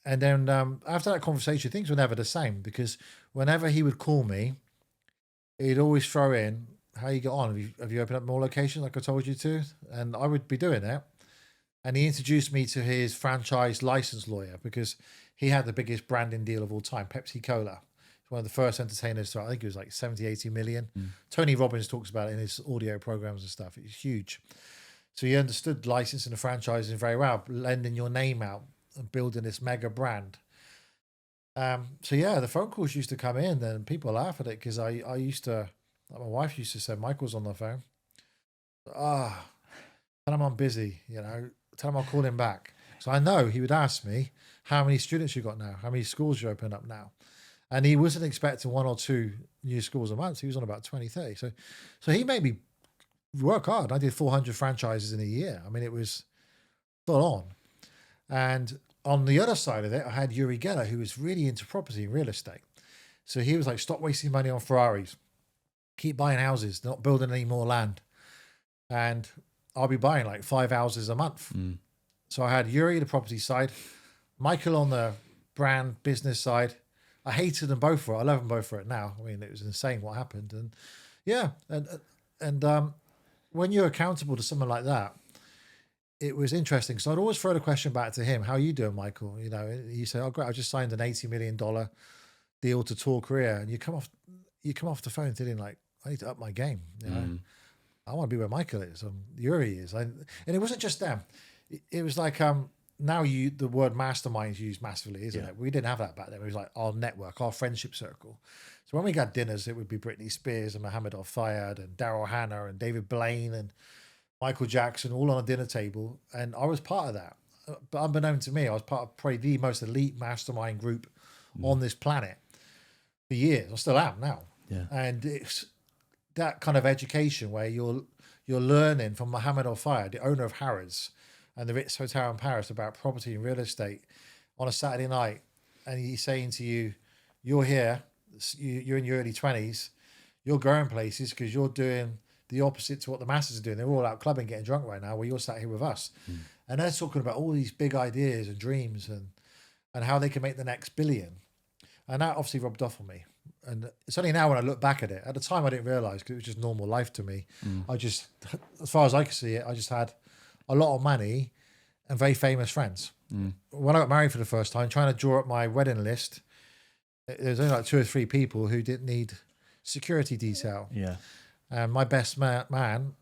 And then after that conversation, things were never the same, because whenever he would call me, he'd always throw in, "How you get on? Have you opened up more locations like I told you to?" And I would be doing it. And he introduced me to his franchise license lawyer, because he had the biggest branding deal of all time, Pepsi Cola. It's one of the first entertainers to, I think it was like 70, 80 million. Tony Robbins talks about it in his audio programs and stuff. It's huge. So he understood licensing and franchising very well, lending your name out and building this mega brand. So yeah, the phone calls used to come in and people laugh at it, because I used to, like my wife used to say, Michael's on the phone. Tell him I'm busy, tell him I'll call him back. So I know he would ask me, how many students you got now? How many schools you open up now? And he wasn't expecting 1 or 2 new schools a month. He was on about 20, 30. So he made me work hard. I did 400 franchises in a year. I mean, it was full on. And on the other side of it, I had Uri Geller, who was really into property and real estate. So he was like, stop wasting money on Ferraris, keep buying houses, not building any more land. And I'll be buying like 5 houses a month. So I had Uri, the property side, Michael on the brand business side. I hated them both for it. I love them both for it now. I mean, it was insane what happened. And yeah, and when you're accountable to someone like that, it was interesting, because I'd always throw the question back to him, "How are you doing, Michael?" He said, "Oh, great, I just signed an $80 million deal to tour Korea." And you come off the phone thinking like, I need to up my game. I want to be where Michael is, Uri is. And it wasn't just them. It was like, now the word mastermind is used massively, isn't it? We didn't have that back then. It was like our network, our friendship circle. So when we got dinners, it would be Britney Spears and Mohammed Al-Fayed and Daryl Hannah and David Blaine and Michael Jackson, all on a dinner table. And I was part of that. But unbeknown to me, I was part of probably the most elite mastermind group on this planet for years. I still am now. Yeah. And it's that kind of education where you're learning from Mohammed Al-Fayed, the owner of Harrods and the Ritz Hotel in Paris, about property and real estate on a Saturday night. And he's saying to you, you're here, you're in your early 20s, you're going places because you're doing the opposite to what the masses are doing. They're all out clubbing, getting drunk right now, where you're sat here with us. And they're talking about all these big ideas and dreams and how they can make the next billion. And that obviously rubbed off on me. And it's only now when I look back at it. At the time, I didn't realize, because it was just normal life to me. I just, as far as I could see it, I just had a lot of money and very famous friends. When I got married for the first time, trying to draw up my wedding list, there was only like 2 or 3 people who didn't need security detail. Yeah. And my best man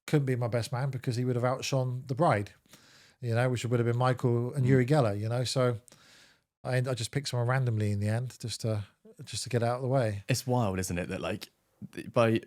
couldn't be my best man, because he would have outshone the bride, which would have been Michael and Uri Geller, So I just picked someone randomly in the end, just to get out of the way. It's wild, isn't it? That like by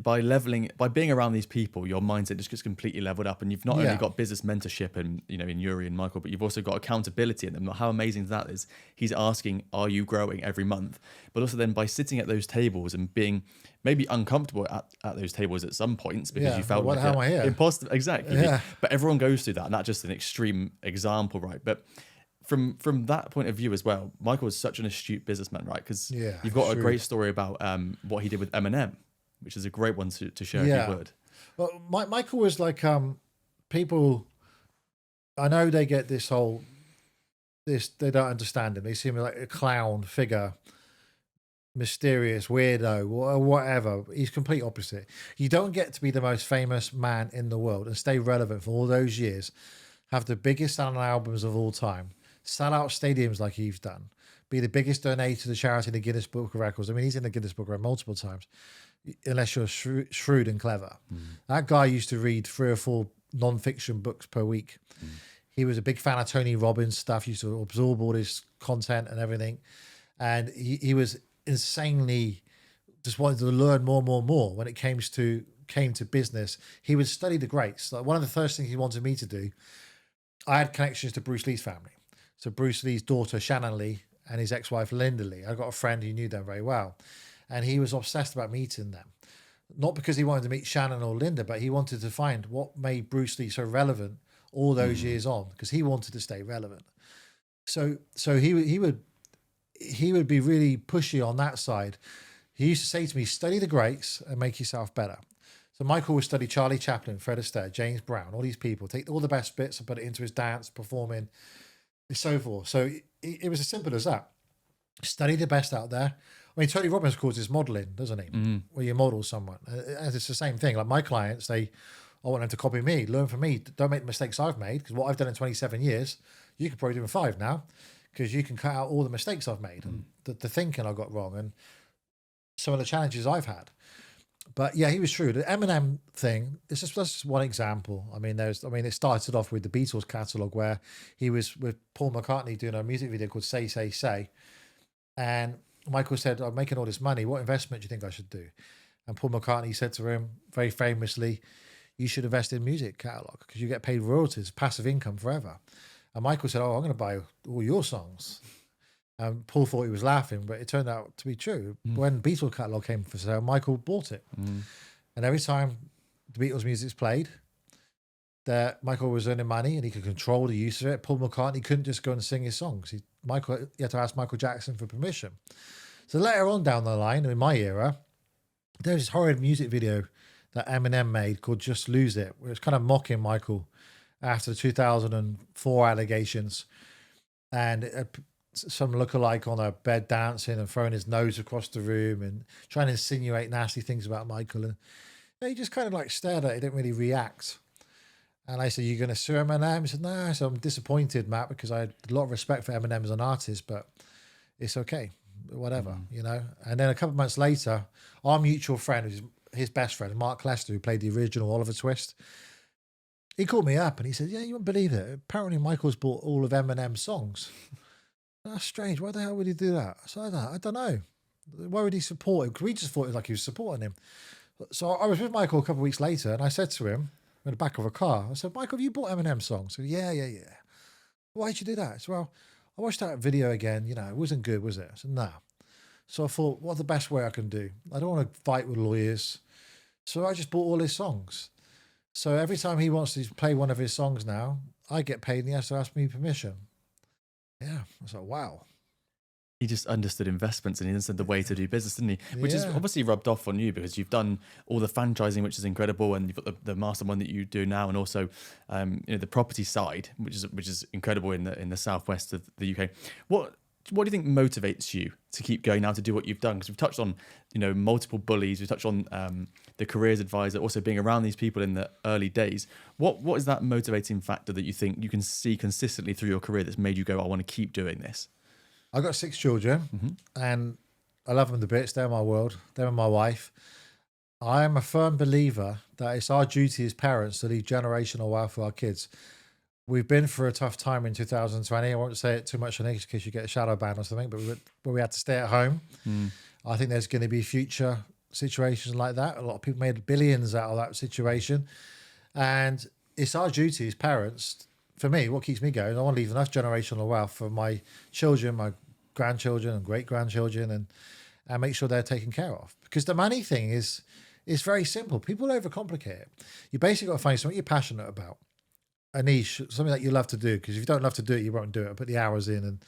being around these people, your mindset just gets completely leveled up, and you've not only got business mentorship and in Uri and Michael, but you've also got accountability in them. How amazing that is. He's asking, "Are you growing every month?" But also then by sitting at those tables and being maybe uncomfortable at those tables at some points, because you felt like imposter. Exactly. Yeah. But everyone goes through that, and that's just an extreme example, right? But from that point of view as well, Michael is such an astute businessman, right? Because you've got a great story about what he did with Eminem, which is a great one to share if you would. Well, Michael was like, people, I know they get they don't understand him. They see him like a clown figure, mysterious, weirdo, or whatever. He's complete opposite. You don't get to be the most famous man in the world and stay relevant for all those years, have the biggest selling albums of all time, sell out stadiums like he's done, be the biggest donator to the charity in the Guinness Book of Records. I mean, he's in the Guinness Book of Records multiple times, unless you're shrewd and clever. That guy used to read 3 or 4 non-fiction books per week. He was a big fan of Tony Robbins stuff, used to absorb all his content and everything. And he was insanely just wanted to learn more when it came to business. He would study the greats. Like, one of the first things he wanted me to do, I had connections to Bruce Lee's family. So Bruce Lee's daughter, Shannon Lee, and his ex-wife, Linda Lee. I got a friend who knew them very well. And he was obsessed about meeting them. Not because he wanted to meet Shannon or Linda, but he wanted to find what made Bruce Lee so relevant all those years on, because he wanted to stay relevant. So he would be really pushy on that side. He used to say to me, study the greats and make yourself better. So Michael would study Charlie Chaplin, Fred Astaire, James Brown, all these people, take all the best bits and put it into his dance, performing, and so forth. So it was as simple as that. Study the best out there. I mean, Tony Robbins calls this modeling, doesn't he? Mm-hmm. Where you model someone. And it's the same thing. Like my clients, I want them to copy me, learn from me. Don't make the mistakes I've made, because what I've done in 27 years, you could probably do in 5 now, because you can cut out all the mistakes I've made and the thinking I got wrong and some of the challenges I've had. But yeah, he was true. The Eminem thing, that's just one example. I mean, it started off with the Beatles catalogue, where he was with Paul McCartney doing a music video called Say, Say, Say. And Michael said, I'm making all this money. What investment do you think I should do? And Paul McCartney said to him very famously, you should invest in music catalogue, because you get paid royalties, passive income forever. And Michael said, I'm going to buy all your songs. And Paul thought he was laughing, but it turned out to be true. When Beatles catalogue came for sale, Michael bought it. And every time the Beatles music's played, that Michael was earning money and he could control the use of it. Paul McCartney couldn't just go and sing his songs. He had to ask Michael Jackson for permission. So later on down the line, in my era, there was this horrid music video that Eminem made called Just Lose It, where it's kind of mocking Michael after the 2004 allegations. And some lookalike on a bed dancing and throwing his nose across the room and trying to insinuate nasty things about Michael. And he just kind of like stared at it, he didn't really react. And I said, "You're going to sue Eminem?" He said, "No." So I'm disappointed, Matt, because I had a lot of respect for Eminem as an artist, but it's okay, whatever, you know. And then a couple of months later, our mutual friend, who's his best friend, Mark Lester, who played the original Oliver Twist, he called me up and he said, "Yeah, you wouldn't believe it. Apparently Michael's bought all of Eminem's songs." That's strange. Why the hell would he do that? So I don't know. Why would he support him? Because we just thought it was like he was supporting him. So I was with Michael a couple of weeks later and I said to him in the back of a car, I said, "Michael, have you bought Eminem songs?" He said, yeah. "Why'd you do that?" I said, "Well, I watched that video again. You know, it wasn't good, was it?" I said, "No." So I thought, what's the best way I can do? I don't want to fight with lawyers. So I just bought all his songs. So every time he wants to play one of his songs now, I get paid and he has to ask me permission. Yeah, I was like, wow. He just understood investments and he understood the way to do business, didn't he? Which is obviously rubbed off on you, because you've done all the franchising, which is incredible, and you've got the mastermind that you do now, and also the property side, which is incredible in the southwest of the UK. What do you think motivates you to keep going now to do what you've done? Because we've touched on multiple bullies, we've touched on the careers advisor, also being around these people in the early days. What is that motivating factor that you think you can see consistently through your career that's made you go, I want to keep doing this? I've got 6 children and I love them to bits. They're my world. They're my wife. I am a firm believer that it's our duty as parents to leave generational wealth for our kids. We've been through a tough time in 2020. I won't say it too much on English in case you get a shadow ban or something, but we had to stay at home. I think there's going to be future situations like that. A lot of people made billions out of that situation. And it's our duty as parents. For me, what keeps me going, I want to leave enough generational wealth for my children, my grandchildren and great-grandchildren, and make sure they're taken care of. Because the money thing is very simple. People overcomplicate it. You basically got to find something you're passionate about, a niche, something that you love to do. Because if you don't love to do it, you won't do it. Put the hours in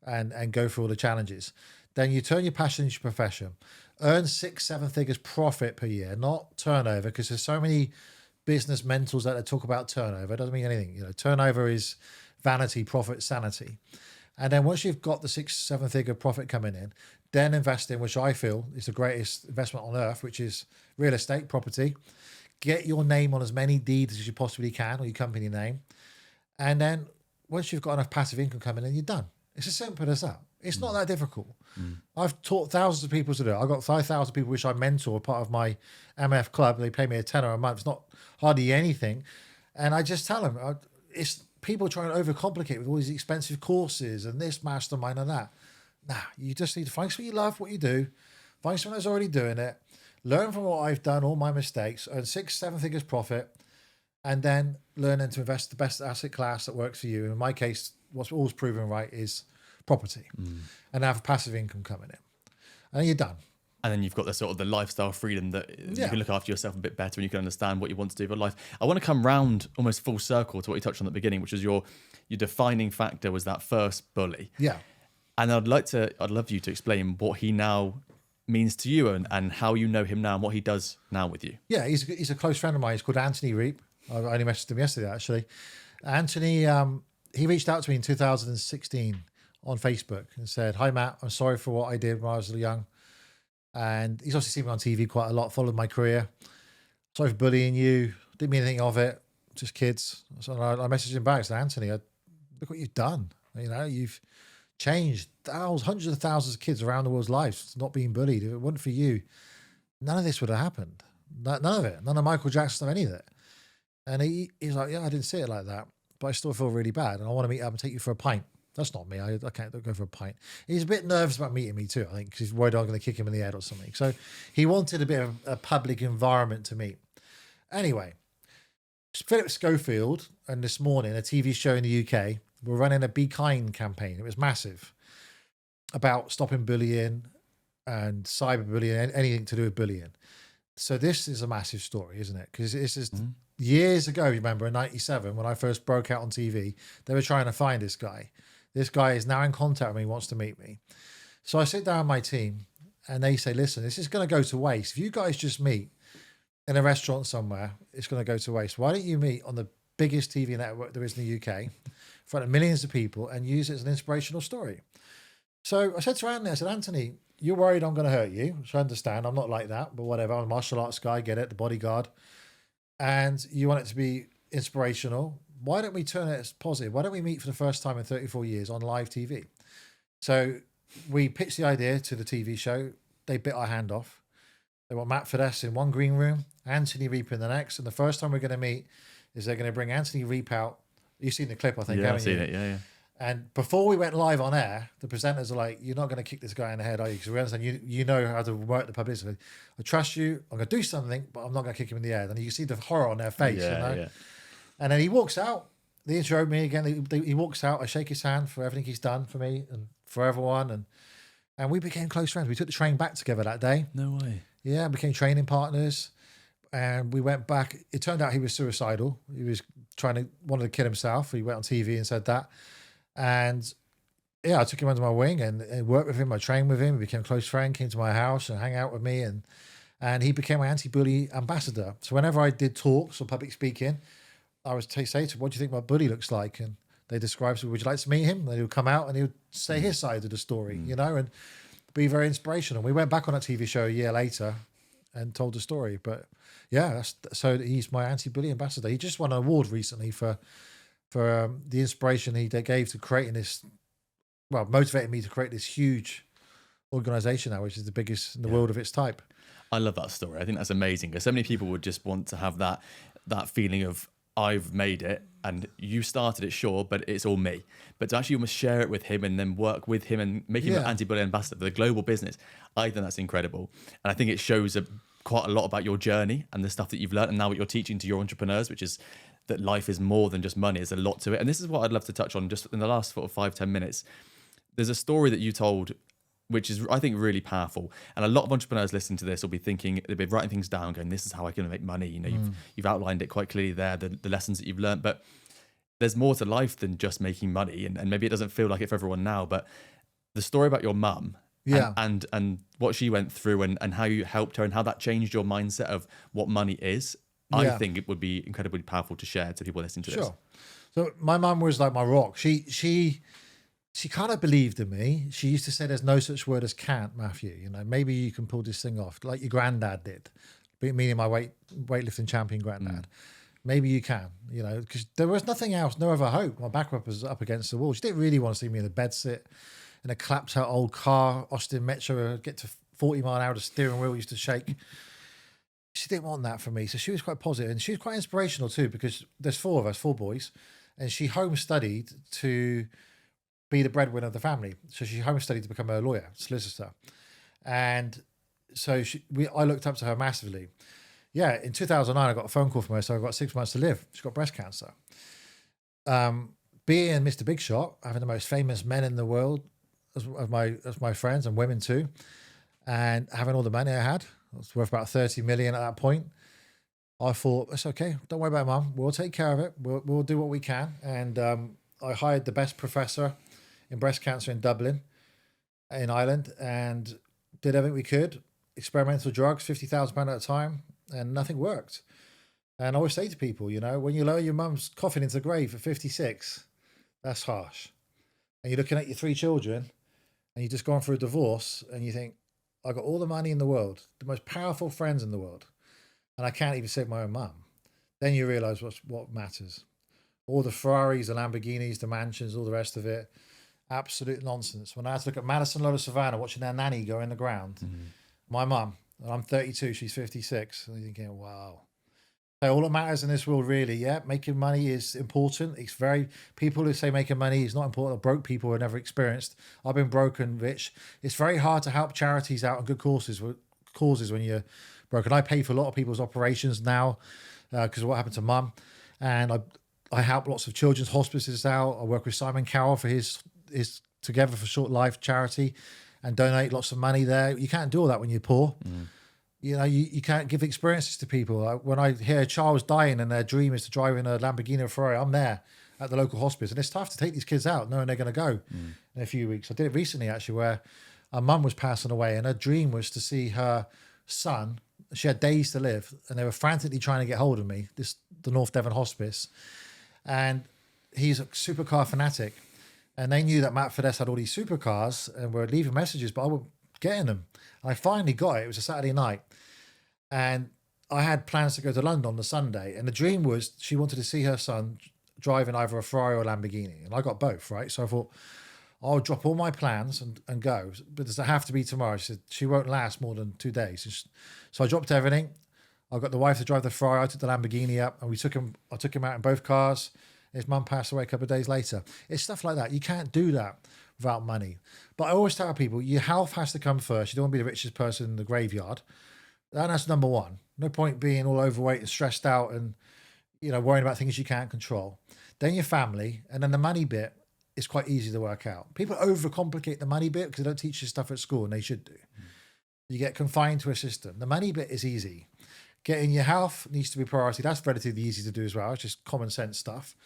and go through all the challenges. Then you turn your passion into your profession. Earn 6-7 figures profit per year, not turnover, because there's so many business mentals that talk about turnover. It doesn't mean anything. Turnover is vanity, profit, sanity. And then once you've got the 6-7 figure profit coming in, then invest in, which I feel is the greatest investment on earth, which is real estate, property. Get your name on as many deeds as you possibly can, or your company name. And then once you've got enough passive income coming in, you're done. It's as simple as that. It's not that difficult. I've taught thousands of people to do it. I've got 5,000 people which I mentor, part of my MF club. They pay me a tenner a month. It's not hardly anything. And I just tell them, it's people trying to overcomplicate with all these expensive courses and this mastermind and that. Nah, you just need to find something you love, what you do. Find someone that's already doing it. Learn from what I've done, all my mistakes, earn 6-7 figures profit, and then learn to invest the best asset class that works for you. In my case, what's always proven right is property, and have passive income coming in, and then you're done. And then you've got the sort of the lifestyle freedom that you can look after yourself a bit better and you can understand what you want to do with life. I want to come round almost full circle to what you touched on at the beginning, which is your defining factor was that first bully. Yeah. And I'd love you to explain what he now means to you and how you know him now and what he does now with you. Yeah, he's a close friend of mine. He's called Anthony Reap. I only messaged him yesterday, actually. Anthony, he reached out to me in 2016 on Facebook and said, "Hi, Matt, I'm sorry for what I did when I was young." And he's obviously seen me on TV quite a lot, followed my career. "Sorry for bullying you. Didn't mean anything of it. Just kids." So I messaged him back and said, "Anthony, look what you've done. You know, you've changed hundreds of thousands of kids around the world's lives not being bullied. If it wasn't for you, none of this would have happened. None of it. None of Michael Jackson or any of it." And he's like, "Yeah, I didn't see it like that, but I still feel really bad. And I want to meet up and take you for a pint." That's not me. I can't go for a pint. He's a bit nervous about meeting me too, I think, because he's worried I'm going to kick him in the head or something. So he wanted a bit of a public environment to meet. Anyway, Philip Schofield and this morning, a TV show in the UK, were running a Be Kind campaign. It was massive about stopping bullying and cyberbullying, anything to do with bullying. So this is a massive story, isn't it? Because this is years ago, you remember, in 97, when I first broke out on TV, they were trying to find this guy. This guy is now in contact with me, wants to meet me. So I sit down with my team and they say, "Listen, this is going to go to waste. If you guys just meet in a restaurant somewhere, it's going to go to waste. Why don't you meet on the biggest TV network there is in the UK in front of millions of people and use it as an inspirational story?" So I said to Anthony, I said, "Anthony, you're worried I'm going to hurt you, which I understand. I'm not like that, but whatever. I'm a martial arts guy, get it, the bodyguard. And you want it to be inspirational. Why don't we turn it as positive? Why don't we meet for the first time in 34 years on live TV?" So we pitched the idea to the TV show. They bit our hand off. They want Matt Fiddes in one green room, Anthony Reap in the next. And the first time we're going to meet is they're going to bring Anthony Reap out. You've seen the clip, I think, yeah, haven't I've seen you? it, yeah. And before we went live on air, the presenters are like, "You're not going to kick this guy in the head, are you? Because we understand you know how to work the publicity. I trust you. I'm going to do something, but I'm not going to kick him in the head." And you can see the horror on their face, you know? Yeah. And then he walks out. They intro me again. He walks out. I shake his hand for everything he's done for me and for everyone. And we became close friends. We took the train back together that day. No way. Yeah, became training partners. And we went back. It turned out he was suicidal. He was wanted to kill himself. He went on TV and said that. And yeah, I took him under my wing and worked with him. I trained with him. We became a close friend, came to my house and hang out with me. And he became my anti-bully ambassador. So whenever I did talks or public speaking, I would say to him, "What do you think my bully looks like?" And they describe, "So would you like to meet him?" And he would come out and he would say his side of the story, you know, and be very inspirational. We went back on that TV show a year later and told the story. But yeah, so he's my anti-bully ambassador. He just won an award recently for the inspiration he gave to creating this, well, motivated me to create this huge organization now, which is the biggest in the world of its type. I love that story. I think that's amazing because so many people would just want to have that feeling of, I've made it and you started it, sure, but it's all me. But to actually almost share it with him and then work with him and make him an anti-bully ambassador for the global business, I think that's incredible. And I think it shows quite a lot about your journey and the stuff that you've learned and now what you're teaching to your entrepreneurs, which is that life is more than just money. There's a lot to it. And this is what I'd love to touch on just in the last sort of 5-10 minutes. There's a story that you told, which is, I think, really powerful. And a lot of entrepreneurs listening to this will be thinking, they'll be writing things down, going, "This is how I can make money." You know, you've outlined it quite clearly there, the lessons that you've learned. But there's more to life than just making money. And maybe it doesn't feel like it for everyone now, but the story about your mum and what she went through and how you helped her and how that changed your mindset of what money is, I think it would be incredibly powerful to share to people listening to this. Sure. So my mum was like my rock. She kind of believed in me. She used to say, "There's no such word as can't, Matthew. You know, maybe you can pull this thing off, like your granddad did." Meaning my weightlifting champion granddad. Maybe you can, you know, because there was nothing else, no other hope. My back was up against the wall. She didn't really want to see me in a bed sit in a collapsed out old car, Austin Metro, get to 40 mile an hour, the steering wheel used to shake. She didn't want that for me. So she was quite positive and she was quite inspirational too, because there's 4 of us, 4 boys, and she home studied to be the breadwinner of the family. So she home studied to become a lawyer, solicitor. And so I looked up to her massively. Yeah, in 2009, I got a phone call from her, so I got 6 months to live. She got breast cancer. Being Mr. Big Shot, having the most famous men in the world as my friends and women too, And having all the money I had, it was worth about 30 million at that point. I thought, it's okay. Don't worry about it, Mum. We'll take care of it. We'll do what we can. And I hired the best professor in breast cancer in Dublin, in Ireland, and did everything we could. Experimental drugs, £50,000 at a time, and nothing worked. And I always say to people, when you lower your mum's coffin into the grave at 56, that's harsh. And you're looking at your 3 children, and you're just going through a divorce, and you think, I got all the money in the world, the most powerful friends in the world, and I can't even save my own mum. Then you realise what matters. All the Ferraris, the Lamborghinis, the mansions, all the rest of it, absolute nonsense. When I had to look at Madison, Lola, Savannah, watching their nanny go in the ground, my mum, and I'm 32, she's 56, and you're thinking, wow. So all that matters in this world, really, making money is important. It's people who say making money is not important, or broke people who have never experienced. I've been broke and rich. It's very hard to help charities out and good causes when you're broken. I pay for a lot of people's operations now because of what happened to Mum. And I help lots of children's hospices out. I work with Simon Cowell for his Together for Short Life charity and donate lots of money there. You can't do all that when you're poor. You can't give experiences to people. When I hear a child's dying and their dream is to drive in a Lamborghini or Ferrari, I'm there at the local hospice. And it's tough to take these kids out knowing they're going to go in a few weeks. I did it recently, actually, where her mum was passing away and her dream was to see her son. She had days to live and they were frantically trying to get hold of me, the North Devon hospice. And he's a supercar fanatic. And they knew that Matt Fiddes had all these supercars and were leaving messages, but I wasn't getting them. I finally got it. It was a Saturday night. And I had plans to go to London on the Sunday. And the dream was she wanted to see her son driving either a Ferrari or a Lamborghini. And I got both, right? So I thought, I'll drop all my plans and go. But does it have to be tomorrow? She said, she won't last more than 2 days. So I dropped everything. I got the wife to drive the Ferrari. I took the Lamborghini up and I took him out in both cars. His mum passed away a couple of days later. It's stuff like that. You can't do that without money. But I always tell people, your health has to come first. You don't want to be the richest person in the graveyard. And that's number one. No point being all overweight and stressed out and, worrying about things you can't control. Then your family, and then the money bit is quite easy to work out. People overcomplicate the money bit because they don't teach you stuff at school, and they should do. You get confined to a system. The money bit is easy. Getting your health needs to be priority. That's relatively easy to do as well. It's just common sense stuff.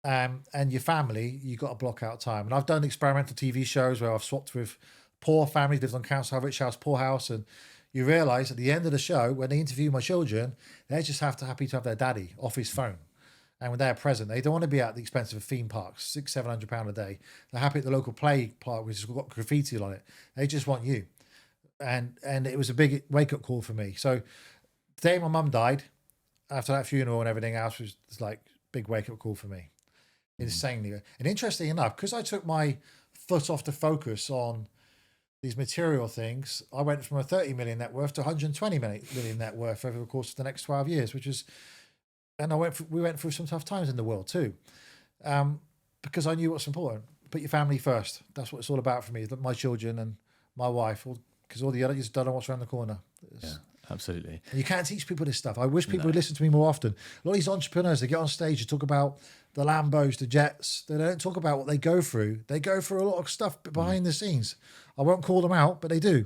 And your family, you got to block out time. And I've done experimental TV shows where I've swapped with poor families, lived on council, rich house, poor house. And you realise at the end of the show, when they interview my children, they're just happy to have their daddy off his phone. And when they're present, they don't want to be at the expense of theme parks, £600-700 a day. They're happy at the local play park, which has got graffiti on it. They just want you. And it was a big wake-up call for me. So the day my mum died, after that funeral and everything else, was like big wake-up call for me. Insanely. And interestingly enough, because I took my foot off the focus on these material things, I went from a 30 million net worth to 120 million net worth over the course of the next 12 years, which is, and we went through some tough times in the world too, because I knew what's important. Put your family first. That's what it's all about for me. My children and my wife, because all the others don't know what's around the corner. Yeah, absolutely. And you can't teach people this stuff. I wish people would listen to me more often. A lot of these entrepreneurs, they get on stage and talk about the Lambos, the jets. They don't talk about what they go through. They go through a lot of stuff behind the scenes. I won't call them out, but they do.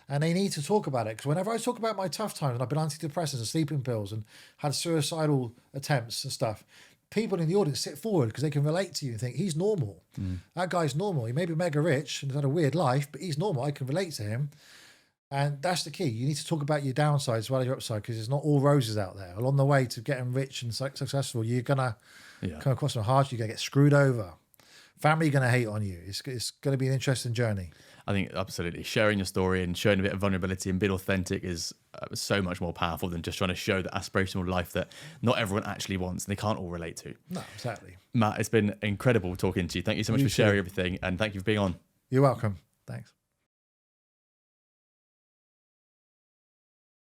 And they need to talk about it. Because whenever I talk about my tough times, and I've been on antidepressants and sleeping pills and had suicidal attempts and stuff, people in the audience sit forward because they can relate to you and think, he's normal. That guy's normal. He may be mega rich and has had a weird life, but he's normal. I can relate to him. And that's the key. You need to talk about your downsides as well as your upside, because it's not all roses out there. Along the way to getting rich and successful, you're going to come across some hardships. You're going to get screwed over. Family are going to hate on you. It's going to be an interesting journey. I think absolutely sharing your story and showing a bit of vulnerability and being authentic is so much more powerful than just trying to show the aspirational life that not everyone actually wants and they can't all relate to. No, exactly. Matt, it's been incredible talking to you. Thank you so much for sharing everything, and thank you for being on. You're welcome. Thanks.